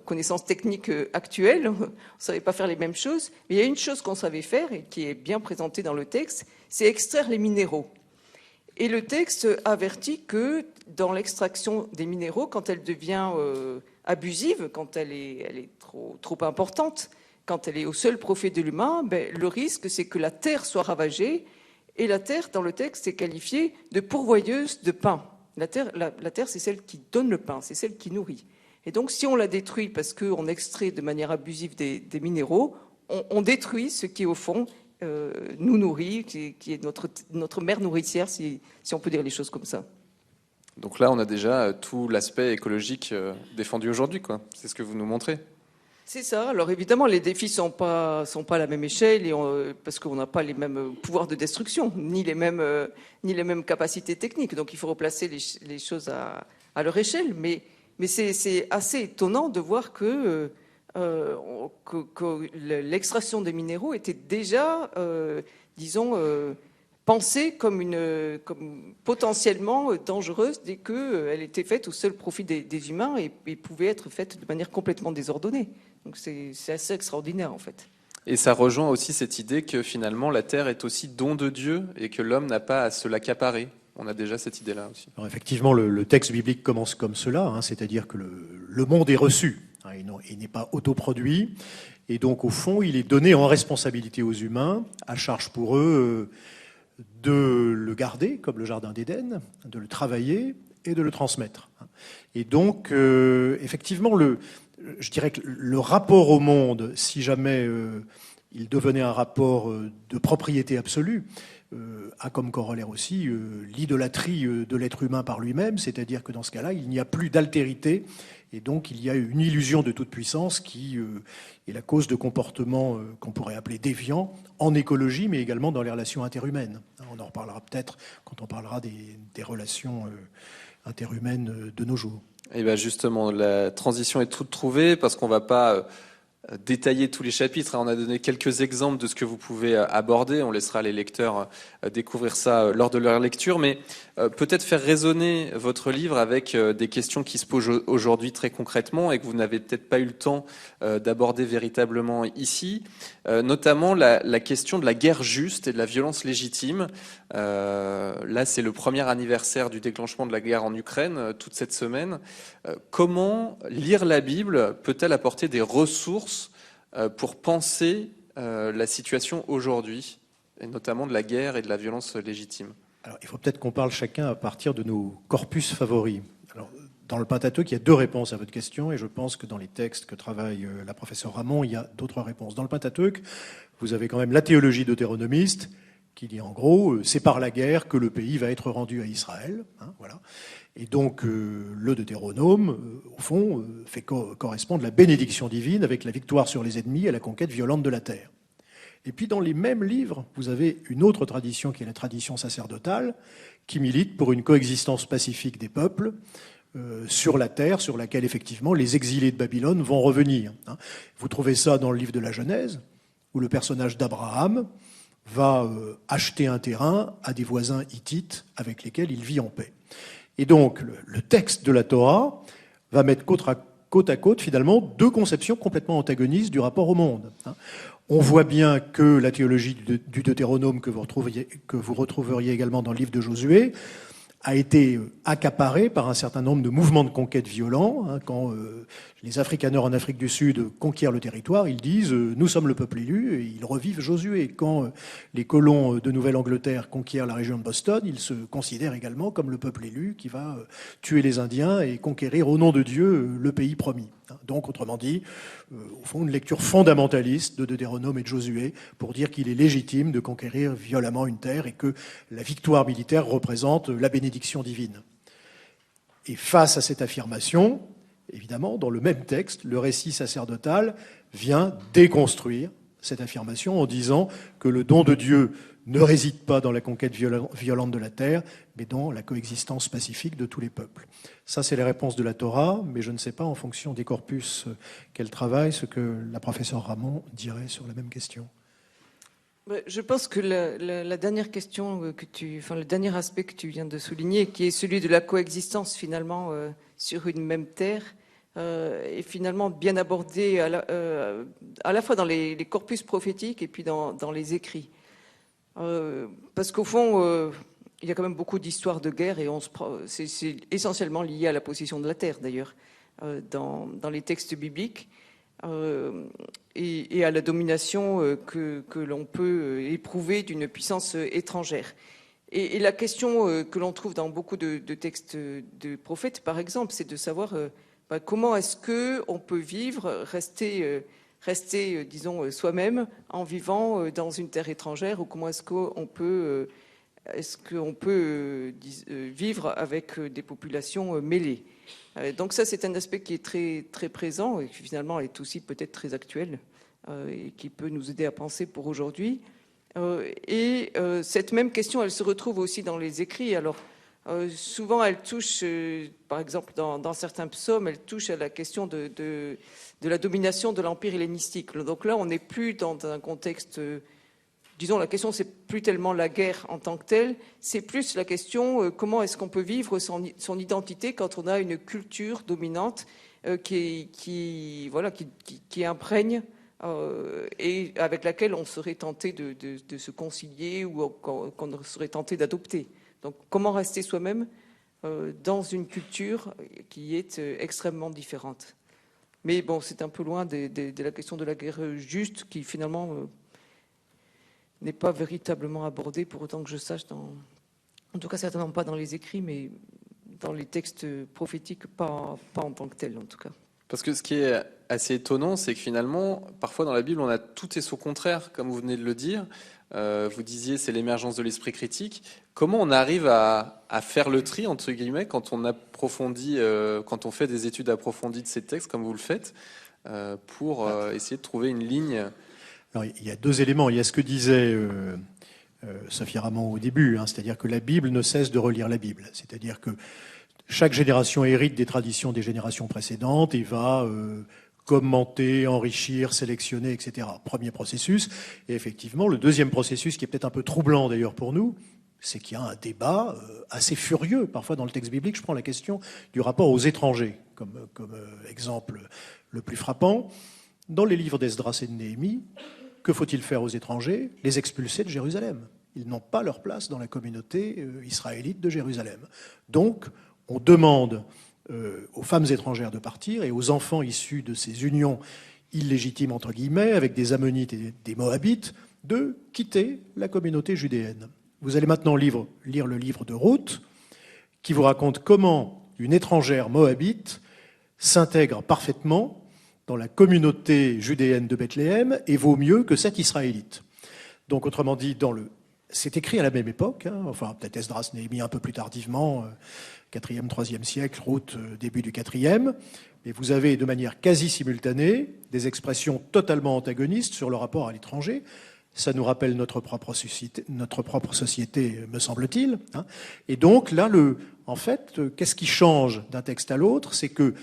connaissance technique actuelle, on ne savait pas faire les mêmes choses, mais il y a une chose qu'on savait faire et qui est bien présentée dans le texte, c'est extraire les minéraux. Et le texte avertit que dans l'extraction des minéraux, quand elle devient abusive, quand elle est trop importante, quand elle est au seul profit de l'humain, le risque c'est que la terre soit ravagée, et la terre, dans le texte, est qualifiée de pourvoyeuse de pain. La terre, c'est celle qui donne le pain, c'est celle qui nourrit. Et donc, si on la détruit parce qu'on extrait de manière abusive des minéraux, on détruit ce qui, au fond, nous nourrit, qui est notre mère nourricière, si on peut dire les choses comme ça. Donc là, on a déjà tout l'aspect écologique défendu aujourd'hui, quoi. C'est ce que vous nous montrez. C'est ça. Alors évidemment, les défis sont pas à la même échelle, parce qu'on n'a pas les mêmes pouvoirs de destruction, ni les mêmes capacités techniques. Donc il faut replacer les choses à leur échelle. Mais c'est assez étonnant de voir que l'extraction des minéraux était déjà, pensée comme potentiellement dangereuse dès qu'elle était faite au seul profit des humains et pouvait être faite de manière complètement désordonnée. Donc c'est assez extraordinaire en fait. Et ça rejoint aussi cette idée que finalement la terre est aussi don de Dieu et que l'homme n'a pas à se l'accaparer. On a déjà cette idée-là aussi. Alors effectivement, le texte biblique commence comme cela, c'est-à-dire que le monde est reçu, il n'est pas autoproduit, et donc au fond, il est donné en responsabilité aux humains, à charge pour eux de le garder, comme le jardin d'Éden, de le travailler et de le transmettre. Et donc, effectivement, je dirais que le rapport au monde, si jamais il devenait un rapport de propriété absolue, a comme corollaire aussi l'idolâtrie de l'être humain par lui-même, c'est-à-dire que dans ce cas-là, il n'y a plus d'altérité, et donc il y a une illusion de toute puissance qui est la cause de comportements qu'on pourrait appeler déviants en écologie, mais également dans les relations interhumaines. On en reparlera peut-être quand on parlera des relations interhumaines de nos jours. Et bien justement, la transition est toute trouvée parce qu'on ne va pas détailler tous les chapitres. On a donné quelques exemples de ce que vous pouvez aborder. On laissera les lecteurs découvrir ça lors de leur lecture. Mais peut-être faire résonner votre livre avec des questions qui se posent aujourd'hui très concrètement et que vous n'avez peut-être pas eu le temps d'aborder véritablement ici. Notamment la question de la guerre juste et de la violence légitime. Là, c'est le premier anniversaire du déclenchement de la guerre en Ukraine, toute cette semaine. Comment lire la Bible peut-elle apporter des ressources pour penser la situation aujourd'hui, et notamment de la guerre et de la violence légitime? Alors, il faut peut-être qu'on parle chacun à partir de nos corpus favoris. Alors, dans le Pentateuque, il y a deux réponses à votre question, et je pense que dans les textes que travaille la professeure Ramon, il y a d'autres réponses. Dans le Pentateuque, vous avez quand même la théologie deutéronomiste, qui dit en gros, c'est par la guerre que le pays va être rendu à Israël. Voilà. Et donc, le Deutéronome, au fond, fait correspondre la bénédiction divine avec la victoire sur les ennemis et la conquête violente de la terre. Et puis, dans les mêmes livres, vous avez une autre tradition qui est la tradition sacerdotale, qui milite pour une coexistence pacifique des peuples sur la terre, sur laquelle, effectivement, les exilés de Babylone vont revenir. Vous trouvez ça dans le livre de la Genèse, où le personnage d'Abraham va acheter un terrain à des voisins hittites avec lesquels il vit en paix. Et donc, le texte de la Torah va mettre côte côte à côte, finalement, deux conceptions complètement antagonistes du rapport au monde. On voit bien que la théologie du Deutéronome, que vous retrouveriez également dans le livre de Josué, a été accaparée par un certain nombre de mouvements de conquête violents. Quand les Afrikaners en Afrique du Sud conquièrent le territoire, ils disent « nous sommes le peuple élu » et ils revivent Josué. Quand les colons de Nouvelle-Angleterre conquièrent la région de Boston, ils se considèrent également comme le peuple élu qui va tuer les Indiens et conquérir au nom de Dieu le pays promis. Donc, autrement dit, au fond, une lecture fondamentaliste de Deutéronome et de Josué pour dire qu'il est légitime de conquérir violemment une terre et que la victoire militaire représente la bénédiction divine. Et face à cette affirmation, évidemment, dans le même texte, le récit sacerdotal vient déconstruire cette affirmation en disant que le don de Dieu ne réside pas dans la conquête violente de la terre, mais dans la coexistence pacifique de tous les peuples. Ça, c'est les réponses de la Torah, mais je ne sais pas, en fonction des corpus qu'elle travaille, ce que la professeure Ramon dirait sur la même question. Je pense que la dernière question le dernier aspect que tu viens de souligner, qui est celui de la coexistence finalement sur une même terre, est finalement bien abordé à la fois dans les corpus prophétiques et puis dans les écrits. Parce qu'au fond, il y a quand même beaucoup d'histoires de guerre et c'est essentiellement lié à la possession de la terre d'ailleurs dans les textes bibliques et à la domination que l'on peut éprouver d'une puissance étrangère. Et la question que l'on trouve dans beaucoup de textes de prophètes, par exemple, c'est de savoir comment est-ce qu'on peut vivre, rester disons, soi-même en vivant dans une terre étrangère, ou comment est-ce qu'on peut vivre avec des populations mêlées. Donc ça, c'est un aspect qui est très, très présent et qui finalement est aussi peut-être très actuel et qui peut nous aider à penser pour aujourd'hui. Et cette même question, elle se retrouve aussi dans les écrits. Alors, souvent, elle touche, par exemple, dans certains psaumes, elle touche à la question de la domination de l'empire hellénistique. Donc là, on n'est plus dans un contexte... disons, la question, c'est plus tellement la guerre en tant que telle, c'est plus la question comment est-ce qu'on peut vivre son identité quand on a une culture dominante qui imprègne et avec laquelle on serait tenté de se concilier ou qu'on serait tenté d'adopter. Donc, comment rester soi-même dans une culture qui est extrêmement différente. Mais bon, c'est un peu loin de la question de la guerre juste qui finalement... n'est pas véritablement abordé, pour autant que je sache, en tout cas certainement pas dans les écrits, mais dans les textes prophétiques, pas en tant que tel en tout cas. Parce que ce qui est assez étonnant, c'est que finalement, parfois dans la Bible, on a tout et son contraire, comme vous venez de le dire. Vous disiez, c'est l'émergence de l'esprit critique. Comment on arrive à faire le tri, entre guillemets, quand on approfondit, quand on fait des études approfondies de ces textes, comme vous le faites, pour essayer de trouver une ligne... Alors, il y a deux éléments. Il y a ce que disait Sophie Ramon au début, c'est-à-dire que la Bible ne cesse de relire la Bible. C'est-à-dire que chaque génération hérite des traditions des générations précédentes et va commenter, enrichir, sélectionner, etc. Premier processus. Et effectivement, le deuxième processus, qui est peut-être un peu troublant d'ailleurs pour nous, c'est qu'il y a un débat assez furieux. Parfois, dans le texte biblique, je prends la question du rapport aux étrangers comme exemple le plus frappant. Dans les livres d'Esdras et de Néhémie, que faut-il faire aux étrangers? Les expulser de Jérusalem. Ils n'ont pas leur place dans la communauté israélite de Jérusalem. Donc, on demande aux femmes étrangères de partir et aux enfants issus de ces unions illégitimes, entre guillemets, avec des Ammonites et des Moabites, de quitter la communauté judéenne. Vous allez maintenant lire le livre de Ruth, qui vous raconte comment une étrangère moabite s'intègre parfaitement dans la communauté judéenne de Bethléem et vaut mieux que cette israélite. Donc, autrement dit, c'est écrit à la même époque, enfin peut-être Esdras, Néhémie un peu plus tardivement, 4e, 3e siècle, Ruth, début du 4e, mais vous avez de manière quasi simultanée des expressions totalement antagonistes sur le rapport à l'étranger. Ça nous rappelle notre propre société, me semble-t-il. Et donc là, en fait, qu'est-ce qui change d'un texte à l'autre? C'est que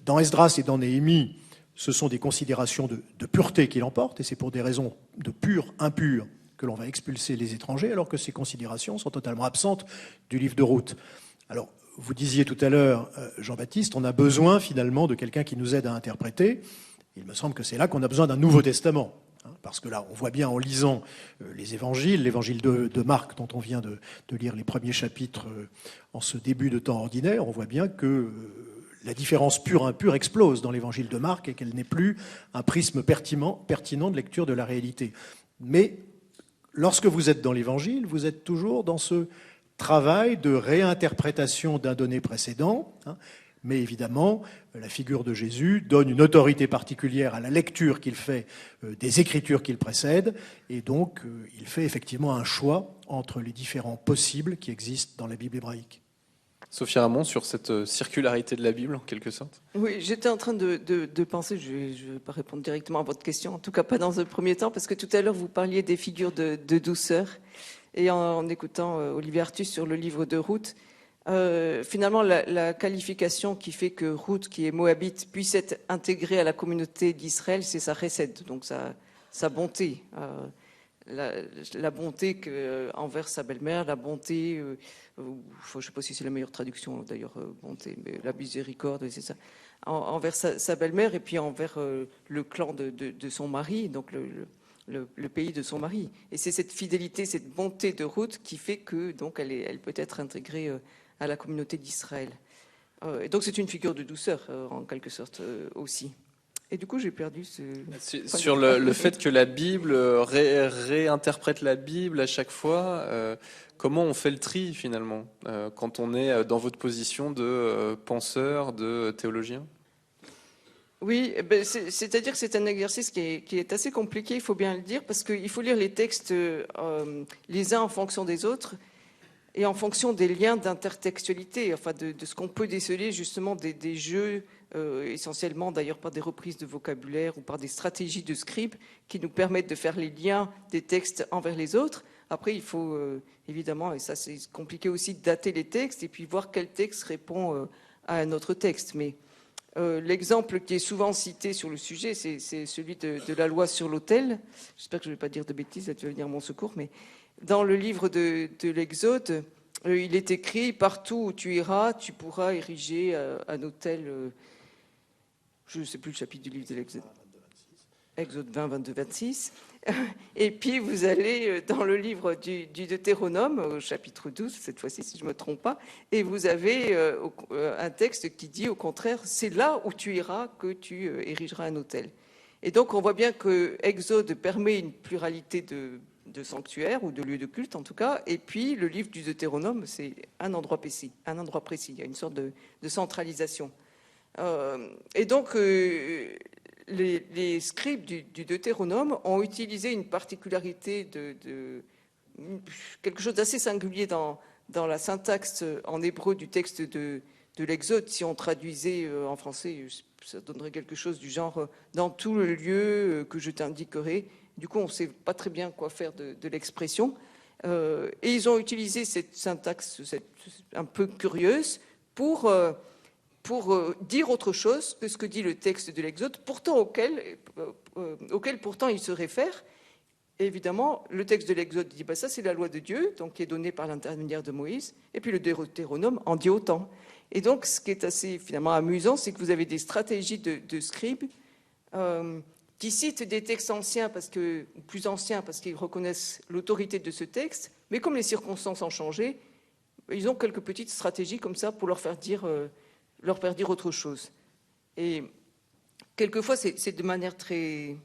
dans Esdras et dans Néhémie, ce sont des considérations de pureté qui l'emportent, et c'est pour des raisons de pur, impur, que l'on va expulser les étrangers, alors que ces considérations sont totalement absentes du livre de Ruth. Alors, vous disiez tout à l'heure, Jean-Baptiste, on a besoin finalement de quelqu'un qui nous aide à interpréter. Il me semble que c'est là qu'on a besoin d'un Nouveau Testament. Parce que là, on voit bien en lisant les évangiles, l'évangile de Marc, dont on vient de lire les premiers chapitres en ce début de temps ordinaire, on voit bien que la différence pure explose dans l'évangile de Marc et qu'elle n'est plus un prisme pertinent de lecture de la réalité. Mais lorsque vous êtes dans l'évangile, vous êtes toujours dans ce travail de réinterprétation d'un donné précédent. Mais évidemment, la figure de Jésus donne une autorité particulière à la lecture qu'il fait des Écritures qui le précèdent, et donc il fait effectivement un choix entre les différents possibles qui existent dans la Bible hébraïque. Sophie Ramon, sur cette circularité de la Bible, en quelque sorte. Oui, j'étais en train de penser, je ne vais pas répondre directement à votre question, en tout cas pas dans un premier temps, parce que tout à l'heure vous parliez des figures de douceur, et en écoutant Olivier Artus sur le livre de Ruth, finalement, la qualification qui fait que Ruth, qui est moabite, puisse être intégrée à la communauté d'Israël, c'est sa chesed, donc sa bonté. La bonté envers sa belle-mère, la bonté, je ne sais pas si c'est la meilleure traduction d'ailleurs, bonté, mais la miséricorde, c'est ça, envers sa belle-mère et puis envers le clan de son mari, donc le pays de son mari. Et c'est cette fidélité, cette bonté de Ruth qui fait que donc elle peut être intégrée à la communauté d'Israël. Et donc c'est une figure de douceur, en quelque sorte, aussi. Et du coup, j'ai perdu ce... Sur le fait que la Bible réinterprète la Bible à chaque fois, comment on fait le tri, finalement, quand on est dans votre position de penseur, de théologien ? Oui, c'est-à-dire que c'est un exercice qui est assez compliqué, il faut bien le dire, parce qu'il faut lire les textes les uns en fonction des autres, et en fonction des liens d'intertextualité, enfin de ce qu'on peut déceler justement des jeux, essentiellement d'ailleurs par des reprises de vocabulaire ou par des stratégies de scribe qui nous permettent de faire les liens des textes envers les autres. Après, il faut évidemment, et ça c'est compliqué aussi, dater les textes et puis voir quel texte répond à un autre texte. Mais l'exemple qui est souvent cité sur le sujet, c'est celui de la loi sur l'autel. J'espère que je ne vais pas dire de bêtises, là tu vas venir à mon secours, mais dans le livre de l'Exode, il est écrit « Partout où tu iras, tu pourras ériger un autel... je ne sais plus le chapitre du livre de l'Exode. Exode 20, 22, 26. Et puis vous allez dans le livre du Deutéronome, au chapitre 12, cette fois-ci, si je ne me trompe pas, et vous avez un texte qui dit au contraire « C'est là où tu iras que tu érigeras un autel ». Et donc on voit bien que Exode permet une pluralité de sanctuaires ou de lieux de culte en tout cas, et puis le livre du Deutéronome, c'est un endroit précis, il y a une sorte de centralisation. Et donc les scribes du Deutéronome ont utilisé une particularité quelque chose d'assez singulier dans la syntaxe en hébreu du texte de l'Exode. Si on traduisait en français, ça donnerait quelque chose du genre « dans tout le lieu que je t'indiquerai ». Du coup, on ne sait pas très bien quoi faire de l'expression. Et ils ont utilisé cette syntaxe un peu curieuse pour dire autre chose que ce que dit le texte de l'Exode, pourtant auquel pourtant il se réfère. Et évidemment, le texte de l'Exode dit ça c'est la loi de Dieu, donc qui est donnée par l'intermédiaire de Moïse, et puis le Deutéronome en dit autant. Et donc, ce qui est assez finalement amusant, c'est que vous avez des stratégies de scribes qui citent des textes anciens, plus anciens, parce qu'ils reconnaissent l'autorité de ce texte, mais comme les circonstances ont changé, ils ont quelques petites stratégies comme ça pour leur faire dire autre chose. Et quelquefois, c'est de manière très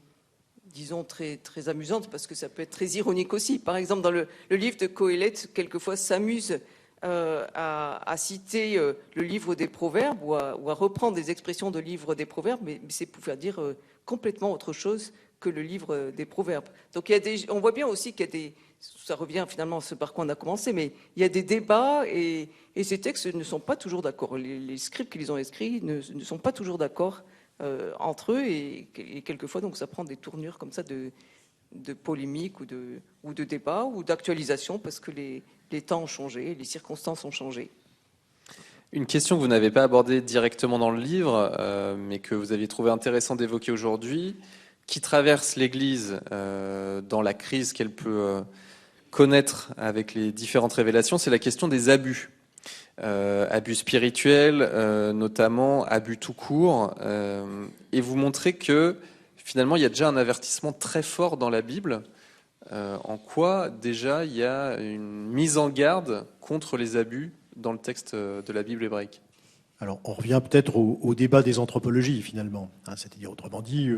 amusante, parce que ça peut être très ironique aussi. Par exemple, dans le livre de Qoéleth, quelquefois s'amuse à citer le livre des Proverbes ou à reprendre des expressions de livre des Proverbes, mais c'est pour faire dire complètement autre chose que le livre des Proverbes. Donc on voit bien aussi qu'il y a ça revient finalement à ce par quoi on a commencé, mais il y a des débats et ces textes ne sont pas toujours d'accord. Les scribes qui les ont écrits ne sont pas toujours d'accord entre eux et quelquefois donc ça prend des tournures comme ça de polémique ou de débat ou d'actualisation parce que les temps ont changé, les circonstances ont changé. Une question que vous n'avez pas abordée directement dans le livre, mais que vous aviez trouvé intéressant d'évoquer aujourd'hui, qui traverse l'Église dans la crise qu'elle peut connaître avec les différentes révélations, c'est la question des abus. abus spirituels, notamment abus tout court, et vous montrez que finalement il y a déjà un avertissement très fort dans la Bible. En quoi déjà il y a une mise en garde contre les abus dans le texte de la Bible hébraïque? Alors, on revient peut-être au débat des anthropologies, finalement. C'est-à-dire, autrement dit,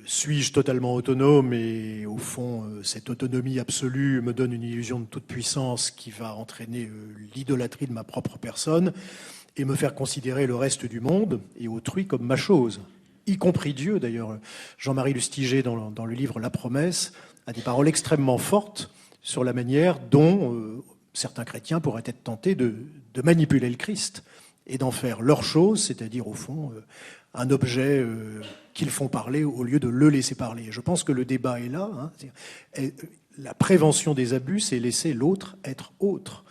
suis-je totalement autonome et, au fond, cette autonomie absolue me donne une illusion de toute puissance qui va entraîner l'idolâtrie de ma propre personne et me faire considérer le reste du monde et autrui comme ma chose, y compris Dieu. D'ailleurs, Jean-Marie Lustiger, dans le livre La Promesse, a des paroles extrêmement fortes sur la manière dont certains chrétiens pourraient être tentés de manipuler le Christ et d'en faire leur chose, c'est-à-dire, au fond, un objet qu'ils font parler au lieu de le laisser parler. Je pense que le débat est là. La prévention des abus, c'est laisser l'autre être autre.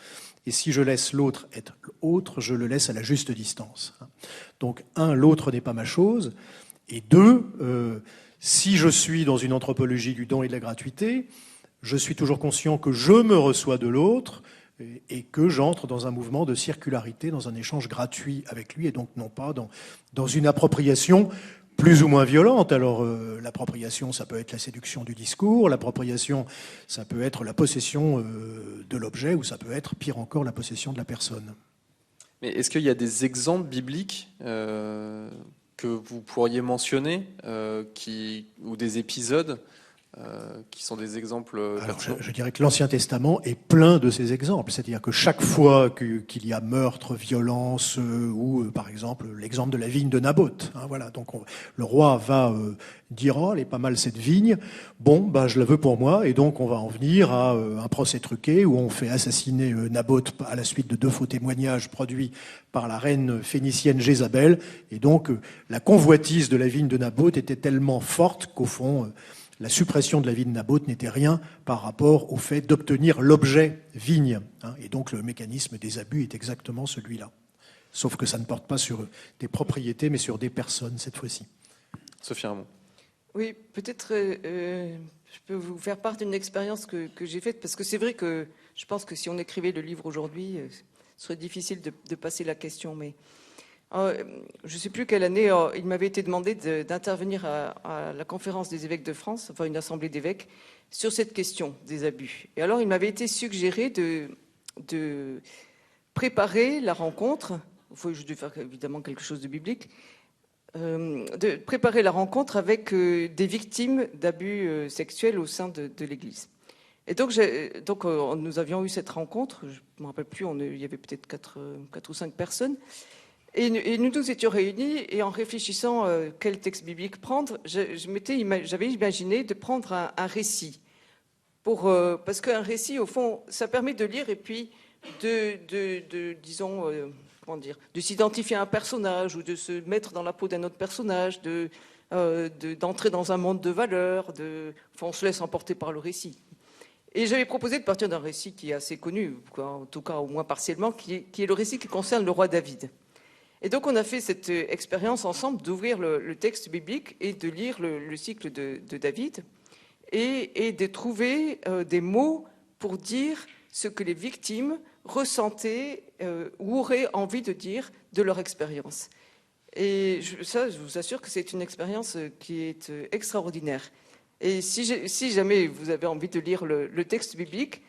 Et si je laisse l'autre être autre, je le laisse à la juste distance. Donc, un, l'autre n'est pas ma chose. Et deux, si je suis dans une anthropologie du don et de la gratuité, je suis toujours conscient que je me reçois de l'autre et que j'entre dans un mouvement de circularité, dans un échange gratuit avec lui, et donc non pas dans une appropriation plus ou moins violente. Alors, l'appropriation, ça peut être la séduction du discours, l'appropriation, ça peut être la possession de l'objet, ou ça peut être, pire encore, la possession de la personne. Mais est-ce qu'il y a des exemples bibliques que vous pourriez mentionner, ou des épisodes qui sont des exemples pertinents? Je dirais que l'Ancien Testament est plein de ces exemples. C'est-à-dire que chaque fois qu'il y a meurtre, violence, ou par exemple l'exemple de la vigne de Naboth, voilà. Donc le roi va dire « Oh, elle est pas mal cette vigne, bon, je la veux pour moi », et donc on va en venir à un procès truqué où on fait assassiner Naboth à la suite de 2 faux témoignages produits par la reine phénicienne Jézabel. Et donc la convoitise de la vigne de Naboth était tellement forte qu'au fond, la suppression de la vigne de Naboth n'était rien par rapport au fait d'obtenir l'objet vigne. Et donc le mécanisme des abus est exactement celui-là. Sauf que ça ne porte pas sur des propriétés, mais sur des personnes cette fois-ci. Sophie Ramon. Oui, peut-être je peux vous faire part d'une expérience que j'ai faite, parce que c'est vrai que je pense que si on écrivait le livre aujourd'hui, ce serait difficile de passer la question, mais je ne sais plus quelle année, il m'avait été demandé d'intervenir à la conférence des évêques de France, enfin une assemblée d'évêques, sur cette question des abus. Et alors il m'avait été suggéré de préparer la rencontre, je devais faire évidemment quelque chose de biblique, de préparer la rencontre avec des victimes d'abus sexuels au sein de l'Église. Et donc nous avions eu cette rencontre, je ne me rappelle plus, il y avait peut-être 4 ou 5 personnes, et nous nous étions réunis, et en réfléchissant quel texte biblique prendre, j'avais imaginé de prendre un récit, parce qu'un récit, au fond, ça permet de lire et puis disons, de s'identifier à un personnage ou de se mettre dans la peau d'un autre personnage, d'entrer dans un monde de valeurs, on se laisse emporter par le récit. Et j'avais proposé de partir d'un récit qui est assez connu, en tout cas au moins partiellement, qui est le récit qui concerne le roi David. Et donc on a fait cette expérience ensemble d'ouvrir le texte biblique et de lire le cycle de David et de trouver des mots pour dire ce que les victimes ressentaient ou auraient envie de dire de leur expérience. Et ça, je vous assure que c'est une expérience qui est extraordinaire. Et si jamais vous avez envie de lire le texte biblique,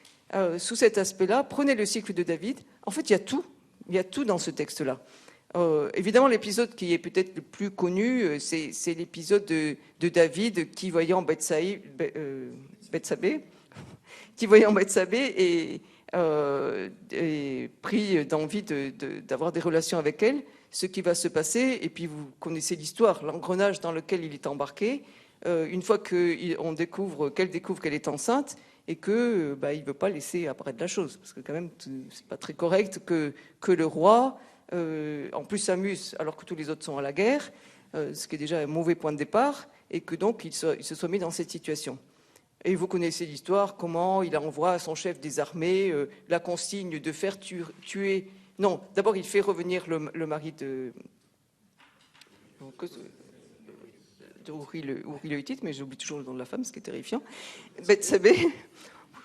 sous cet aspect-là, prenez le cycle de David. En fait, il y a tout dans ce texte-là. Évidemment, l'épisode qui est peut-être le plus connu, c'est l'épisode de David qui, voyant Bethsabée, est pris d'envie d'avoir des relations avec elle, ce qui va se passer, et puis vous connaissez l'histoire, l'engrenage dans lequel il est embarqué, une fois qu'elle découvre qu'elle est enceinte, et qu'il ne veut pas laisser apparaître la chose, parce que quand même, c'est pas très correct que le roi, en plus s'amuse alors que tous les autres sont à la guerre, ce qui est déjà un mauvais point de départ, et que donc il se soit mis dans cette situation. Et vous connaissez l'histoire, comment il envoie à son chef des armées la consigne de faire tuer... Non, d'abord il fait revenir le mari de Uri le Hittite, mais j'oublie toujours le nom de la femme, ce qui est terrifiant. Bethsabée,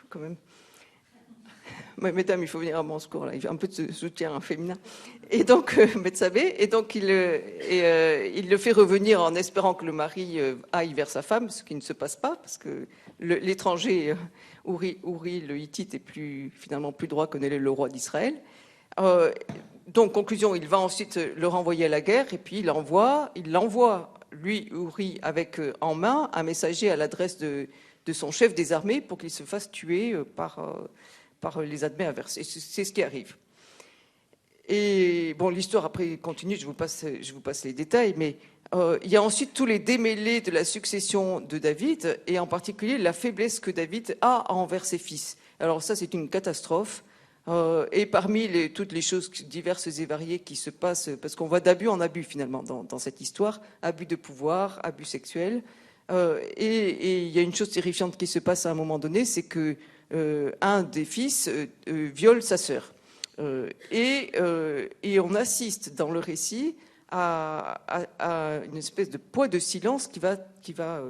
quand même. mesdames, il faut venir à mon secours, là. Il y a un peu de soutien féminin. Et donc, Bethsabée, et donc il le fait revenir en espérant que le mari aille vers sa femme, ce qui ne se passe pas, parce que l'étranger, Ouri le Hittite, est finalement plus droit que n'est le roi d'Israël. Donc, conclusion, il va ensuite le renvoyer à la guerre, et puis il l'envoie, lui, Ouri, avec en main un messager à l'adresse de son chef des armées pour qu'il se fasse tuer par les adversaires adverses. Et c'est ce qui arrive. Et bon, l'histoire après continue, je vous passe les détails, mais il y a ensuite tous les démêlés de la succession de David, et en particulier la faiblesse que David a envers ses fils. Alors ça, c'est une catastrophe. Et parmi toutes les choses diverses et variées qui se passent, parce qu'on va d'abus en abus finalement dans cette histoire, abus de pouvoir, abus sexuels, et il y a une chose terrifiante qui se passe à un moment donné, c'est que un des fils viole sa sœur. Et on assiste dans le récit à une espèce de poids de silence qui va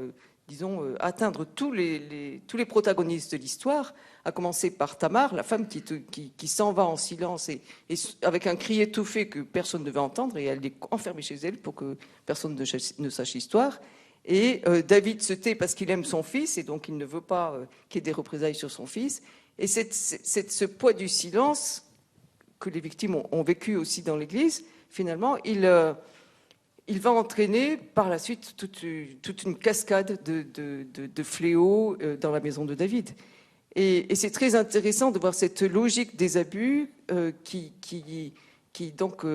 disons, atteindre tous les protagonistes de l'histoire, à commencer par Tamar, la femme qui s'en va en silence et avec un cri étouffé que personne ne devait entendre, et elle est enfermée chez elle pour que personne ne sache l'histoire. Et David se tait parce qu'il aime son fils, et donc il ne veut pas qu'il y ait des représailles sur son fils. Et c'est ce poids du silence que les victimes ont vécu aussi dans l'Église. Finalement, il va entraîner par la suite toute une cascade de fléaux dans la maison de David. Et c'est très intéressant de voir cette logique des abus qui donc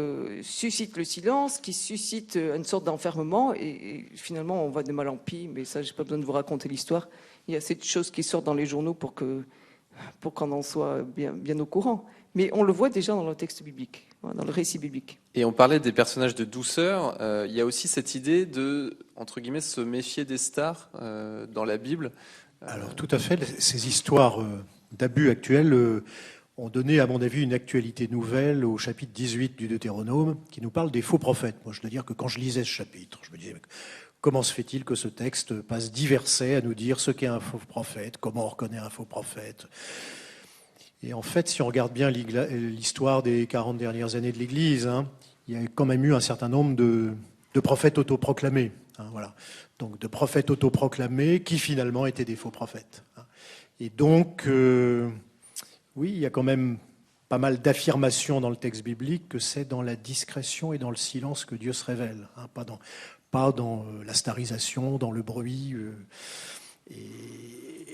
suscite le silence, qui suscite une sorte d'enfermement, et finalement on va de mal en pis, mais ça j'ai pas besoin de vous raconter l'histoire. Il y a cette chose qui sort dans les journaux pour qu'on en soit bien au courant. Mais on le voit déjà dans le texte biblique, dans le récit biblique. Et on parlait des personnages de douceur. Il y a aussi cette idée de, entre guillemets, se méfier des stars dans la Bible. Alors tout à fait. Ces histoires d'abus actuels ont donné, à mon avis, une actualité nouvelle au chapitre 18 du Deutéronome, qui nous parle des faux prophètes. Moi, je dois dire que quand je lisais ce chapitre, je me disais, comment se fait-il que ce texte passe 10 versets à nous dire ce qu'est un faux prophète, comment on reconnaît un faux prophète? Et en fait, si on regarde bien l'histoire des 40 dernières années de l'Église, il y a quand même eu un certain nombre de prophètes autoproclamés. Voilà. Donc de prophètes autoproclamés qui finalement étaient des faux prophètes. Et donc, oui, il y a quand même pas mal d'affirmations dans le texte biblique que c'est dans la discrétion et dans le silence que Dieu se révèle, pas dans la starisation, dans le bruit.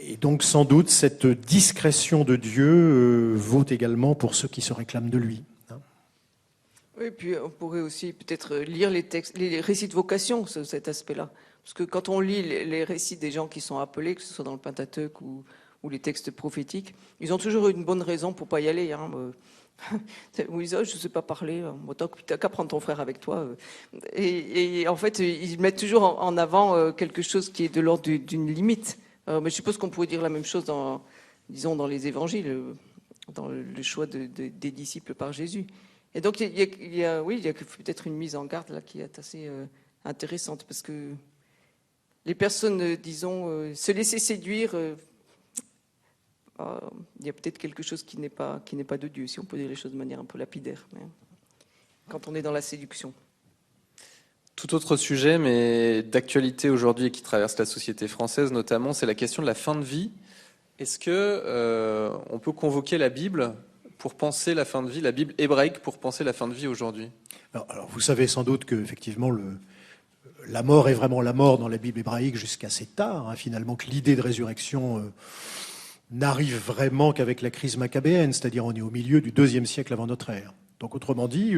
Et donc, sans doute, cette discrétion de Dieu vaut également pour ceux qui se réclament de lui. Oui, puis on pourrait aussi peut-être lire les récits de vocation, cet aspect-là. Parce que quand on lit les récits des gens qui sont appelés, que ce soit dans le Pentateuque ou les textes prophétiques, ils ont toujours une bonne raison pour pas y aller. Ou ils disent, je ne sais pas parler, t'as qu'à prendre ton frère avec toi. Et en fait, ils mettent toujours en avant quelque chose qui est de l'ordre d'une limite. Mais je suppose qu'on pourrait dire la même chose dans les évangiles, dans le choix des disciples par Jésus. Et donc, il y a peut-être une mise en garde là qui est assez intéressante, parce que les personnes, disons, se laisser séduire, il y a peut-être quelque chose qui n'est pas de Dieu, si on peut dire les choses de manière un peu lapidaire, mais quand on est dans la séduction. Tout autre sujet, mais d'actualité aujourd'hui et qui traverse la société française notamment, c'est la question de la fin de vie. Est-ce que on peut convoquer la Bible pour penser la fin de vie, la Bible hébraïque pour penser la fin de vie aujourd'hui? Alors, vous savez sans doute que effectivement la mort est vraiment la mort dans la Bible hébraïque jusqu'à assez tard, finalement, que l'idée de résurrection n'arrive vraiment qu'avec la crise maccabéenne, c'est-à-dire on est au milieu du IIe siècle avant notre ère. Donc autrement dit,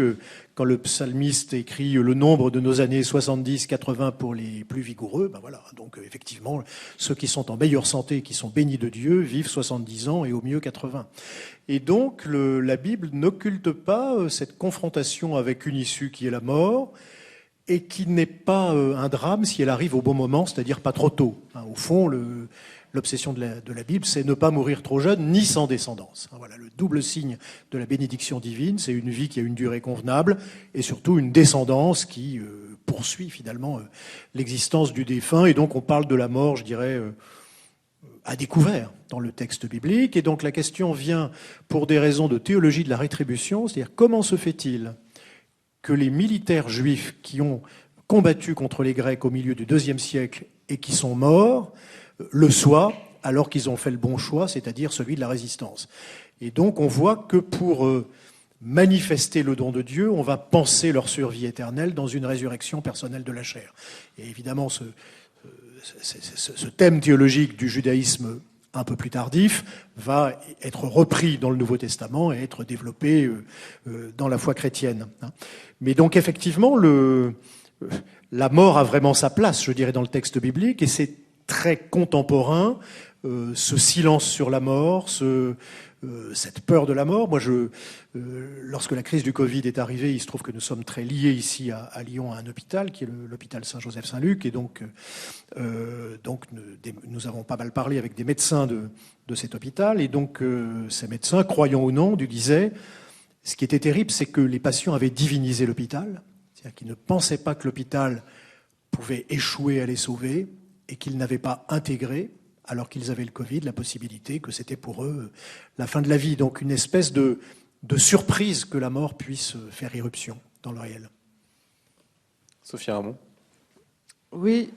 quand le psalmiste écrit le nombre de nos années 70, 80 pour les plus vigoureux, ben voilà, donc effectivement, ceux qui sont en meilleure santé, qui sont bénis de Dieu, vivent 70 ans et au mieux 80. Et donc la Bible n'occulte pas cette confrontation avec une issue qui est la mort, et qui n'est pas un drame si elle arrive au bon moment, c'est-à-dire pas trop tôt. Au fond, l'obsession de la Bible, c'est ne pas mourir trop jeune, ni sans descendance. Voilà, le double signe de la bénédiction divine, c'est une vie qui a une durée convenable, et surtout une descendance qui poursuit finalement l'existence du défunt. Et donc on parle de la mort, je dirais, à découvert dans le texte biblique. Et donc la question vient pour des raisons de théologie de la rétribution, c'est-à-dire comment se fait-il que les militaires juifs qui ont combattu contre les Grecs au milieu du IIe siècle et qui sont morts le soient alors qu'ils ont fait le bon choix, c'est-à-dire celui de la résistance. Et donc on voit que pour manifester le don de Dieu, on va penser leur survie éternelle dans une résurrection personnelle de la chair. Et évidemment, ce thème théologique du judaïsme un peu plus tardif va être repris dans le Nouveau Testament et être développé dans la foi chrétienne. Mais donc effectivement, la mort a vraiment sa place, je dirais, dans le texte biblique, et c'est très contemporain, ce silence sur la mort, cette peur de la mort. Moi, lorsque la crise du Covid est arrivée, il se trouve que nous sommes très liés ici à Lyon à un hôpital, qui est l'hôpital Saint-Joseph-Saint-Luc, et donc nous avons pas mal parlé avec des médecins de cet hôpital, et donc ces médecins, croyants ou non, nous disaient, ce qui était terrible, c'est que les patients avaient divinisé l'hôpital, c'est-à-dire qu'ils ne pensaient pas que l'hôpital pouvait échouer à les sauver, et qu'ils n'avaient pas intégré, alors qu'ils avaient le Covid, la possibilité que c'était pour eux la fin de la vie. Donc une espèce de surprise que la mort puisse faire irruption dans le réel. Sophie Ramon. Oui,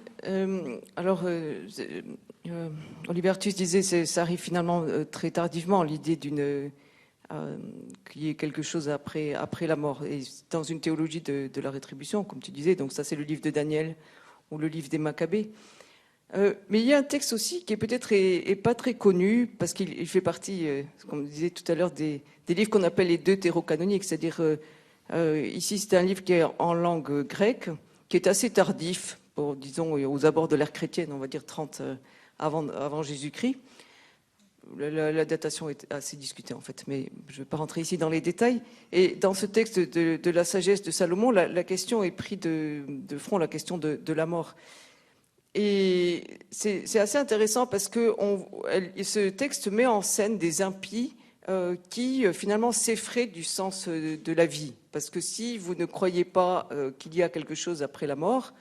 Olivier Artus disait ça arrive finalement très tardivement, l'idée qu'il y ait quelque chose après la mort. Et dans une théologie de la rétribution, comme tu disais, donc ça c'est le livre de Daniel ou le livre des Maccabées. Mais il y a un texte aussi qui est peut-être est pas très connu parce qu'il fait partie, comme on disait tout à l'heure, des livres qu'on appelle les deutérocanoniques, c'est-à-dire ici c'est un livre qui est en langue grecque, qui est assez tardif, disons aux abords de l'ère chrétienne, on va dire 30 avant Jésus-Christ. La datation est assez discutée en fait, mais je ne vais pas rentrer ici dans les détails. Et dans ce texte de la sagesse de Salomon, la question est prise de front, la question de la mort. Et c'est assez intéressant parce que ce texte met en scène des impies qui finalement s'effraient du sens de la vie. Parce que si vous ne croyez pas qu'il y a quelque chose après la mort,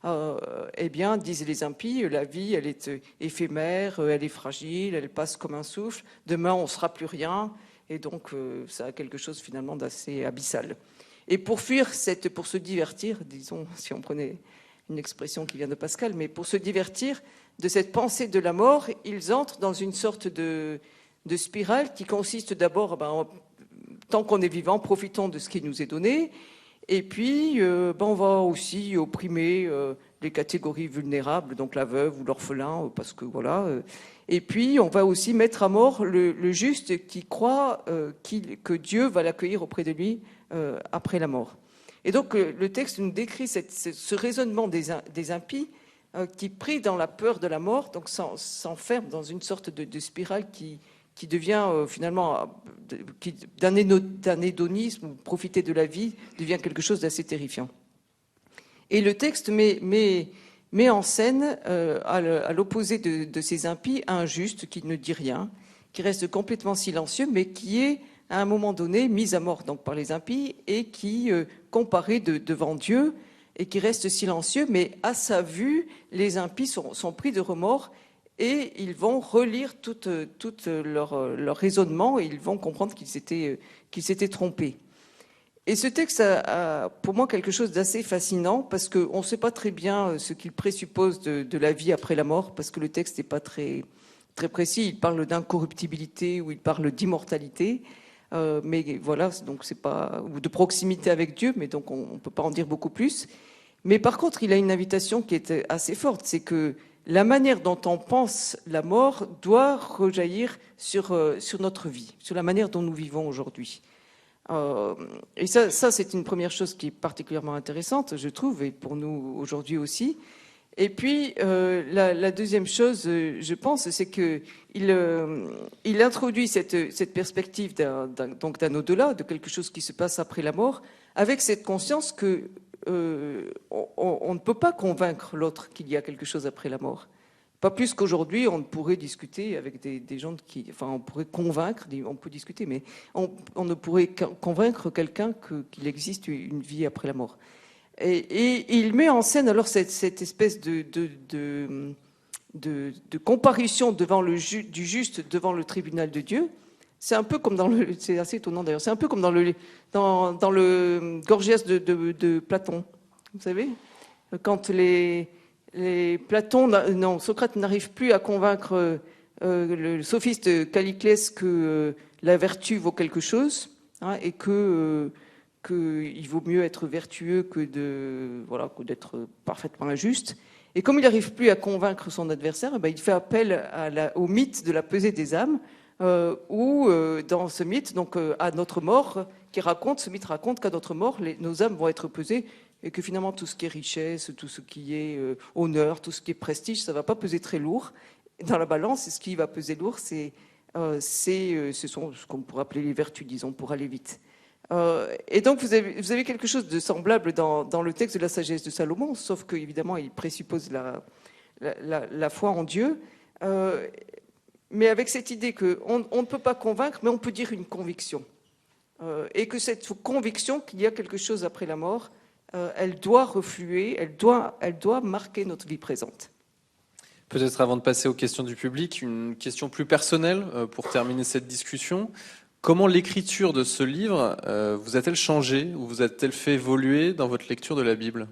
eh bien, disent les impies, la vie, elle est éphémère, elle est fragile, elle passe comme un souffle. Demain, on ne sera plus rien. Et donc, ça a quelque chose finalement d'assez abyssal. Et pour fuir, pour se divertir, disons, si on prenait une expression qui vient de Pascal, mais pour se divertir de cette pensée de la mort, ils entrent dans une sorte de spirale qui consiste d'abord, tant qu'on est vivant, profitons de ce qui nous est donné, et puis on va aussi opprimer les catégories vulnérables, donc la veuve ou l'orphelin, parce que voilà. Et puis on va aussi mettre à mort le juste qui croit que Dieu va l'accueillir auprès de lui après la mort. Et donc le texte nous décrit ce raisonnement des impies qui, pris dans la peur de la mort, donc s'enferme dans une sorte de spirale qui devient finalement, d'un hédonisme, ou profiter de la vie, devient quelque chose d'assez terrifiant. Et le texte met en scène, à l'opposé de ces impies, un juste qui ne dit rien, qui reste complètement silencieux, mais qui est à un moment donné mis à mort donc par les impies et qui comparé devant Dieu et qui reste silencieux, mais à sa vue, les impies sont pris de remords et ils vont relire tout leur raisonnement et ils vont comprendre qu'ils s'étaient trompés. Et ce texte a pour moi quelque chose d'assez fascinant parce qu'on ne sait pas très bien ce qu'il présuppose de la vie après la mort, parce que le texte n'est pas très, très précis. Il parle d'incorruptibilité ou il parle d'immortalité. Mais voilà, donc c'est pas, ou de proximité avec Dieu, mais donc on ne peut pas en dire beaucoup plus. Mais par contre, il a une invitation qui est assez forte, c'est que la manière dont on pense la mort doit rejaillir sur notre vie, sur la manière dont nous vivons aujourd'hui. Et ça, c'est une première chose qui est particulièrement intéressante, je trouve, et pour nous aujourd'hui aussi. Et puis, la deuxième chose, je pense, c'est qu'il introduit cette perspective d'un au-delà, de quelque chose qui se passe après la mort, avec cette conscience que on ne peut pas convaincre l'autre qu'il y a quelque chose après la mort. Pas plus qu'aujourd'hui, on pourrait discuter avec des gens on pourrait convaincre, on peut discuter, mais on ne pourrait convaincre quelqu'un qu'il existe une vie après la mort. Et il met en scène alors cette espèce de comparution devant du juste devant le tribunal de Dieu. C'est un peu comme c'est assez étonnant d'ailleurs, c'est un peu comme dans le Gorgias de Platon. Vous savez, quand Socrate n'arrive plus à convaincre le sophiste Calliclès que la vertu vaut quelque chose, hein, et qu'il vaut mieux être vertueux que d'être parfaitement injuste. Et comme il n'arrive plus à convaincre son adversaire, il fait appel au mythe de la pesée des âmes, où dans ce mythe, donc à notre mort, ce mythe raconte qu'à notre mort, nos âmes vont être pesées, et que finalement tout ce qui est richesse, tout ce qui est honneur, tout ce qui est prestige, ça ne va pas peser très lourd dans la balance. Et ce qui va peser lourd, ce sont ce qu'on pourrait appeler les vertus, disons, pour aller vite. Et donc vous avez quelque chose de semblable dans le texte de la sagesse de Salomon, sauf qu'évidemment il présuppose la foi en Dieu, mais avec cette idée qu'on ne peut pas convaincre, mais on peut dire une conviction, et que cette conviction qu'il y a quelque chose après la mort, elle doit refluer, elle doit marquer notre vie présente. Peut-être avant de passer aux questions du public, une question plus personnelle pour terminer cette discussion. Comment l'écriture de ce livre vous a-t-elle changé ou vous a-t-elle fait évoluer dans votre lecture de la Bible ?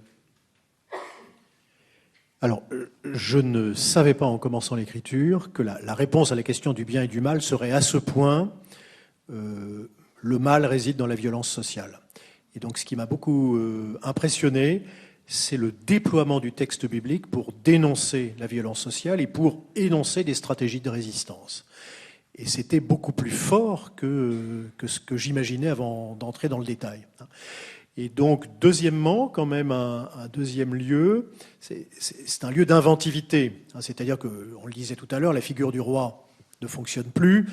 Alors, je ne savais pas en commençant l'écriture que la réponse à la question du bien et du mal serait à ce point le mal réside dans la violence sociale. Et donc, ce qui m'a beaucoup impressionné, c'est le déploiement du texte biblique pour dénoncer la violence sociale et pour énoncer des stratégies de résistance. Et c'était beaucoup plus fort que ce que j'imaginais avant d'entrer dans le détail. Et donc, deuxièmement, quand même, un deuxième lieu, c'est un lieu d'inventivité. C'est-à-dire que, on le disait tout à l'heure, la figure du roi ne fonctionne plus.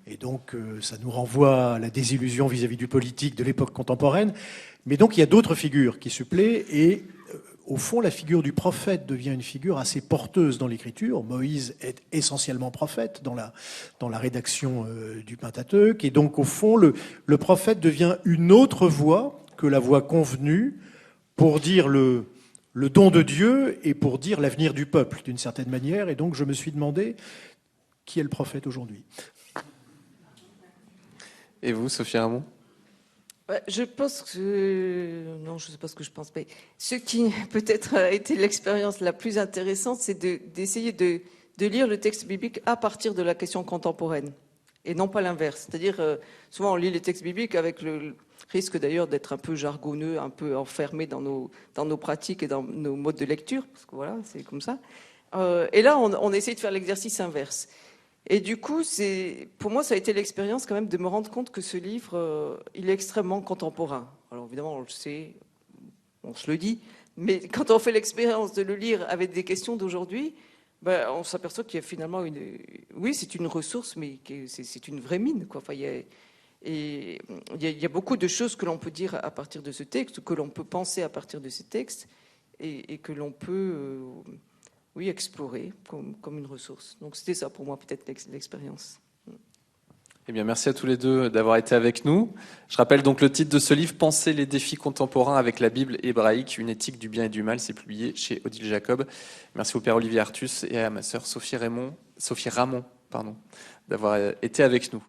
Et donc, ça nous renvoie à la désillusion vis-à-vis du politique de l'époque contemporaine. Mais donc, il y a d'autres figures qui suppléent. Et au fond, la figure du prophète devient une figure assez porteuse dans l'écriture. Moïse est essentiellement prophète dans la rédaction du Pentateuque. Et donc, au fond, le prophète devient une autre voix que la voix convenue pour dire le don de Dieu et pour dire l'avenir du peuple, d'une certaine manière. Et donc, je me suis demandé, qui est le prophète aujourd'hui ? Et vous, Sophie Ramon ? Je pense que... Non, je ne sais pas ce que je pense, mais ce qui peut-être a été l'expérience la plus intéressante, c'est d'essayer de lire le texte biblique à partir de la question contemporaine, et non pas l'inverse. C'est-à-dire, souvent on lit les textes bibliques avec le risque d'ailleurs d'être un peu jargonneux, un peu enfermé dans nos pratiques et dans nos modes de lecture, parce que voilà, c'est comme ça. Et là, on essaie de faire l'exercice inverse. Et du coup, pour moi, ça a été l'expérience quand même de me rendre compte que ce livre, il est extrêmement contemporain. Alors évidemment, on le sait, on se le dit, mais quand on fait l'expérience de le lire avec des questions d'aujourd'hui, on s'aperçoit qu'il y a finalement oui, c'est une ressource, mais c'est une vraie mine, quoi. Enfin, il y a beaucoup de choses que l'on peut dire à partir de ce texte, que l'on peut penser à partir de ces textes, et que l'on peut... oui, explorer comme une ressource. Donc c'était ça pour moi, peut-être l'expérience. Eh bien, merci à tous les deux d'avoir été avec nous. Je rappelle donc le titre de ce livre, Penser les défis contemporains avec la Bible hébraïque, une éthique du bien et du mal. C'est publié chez Odile Jacob. Merci au père Olivier Artus et à ma sœur Sophie Ramon, d'avoir été avec nous.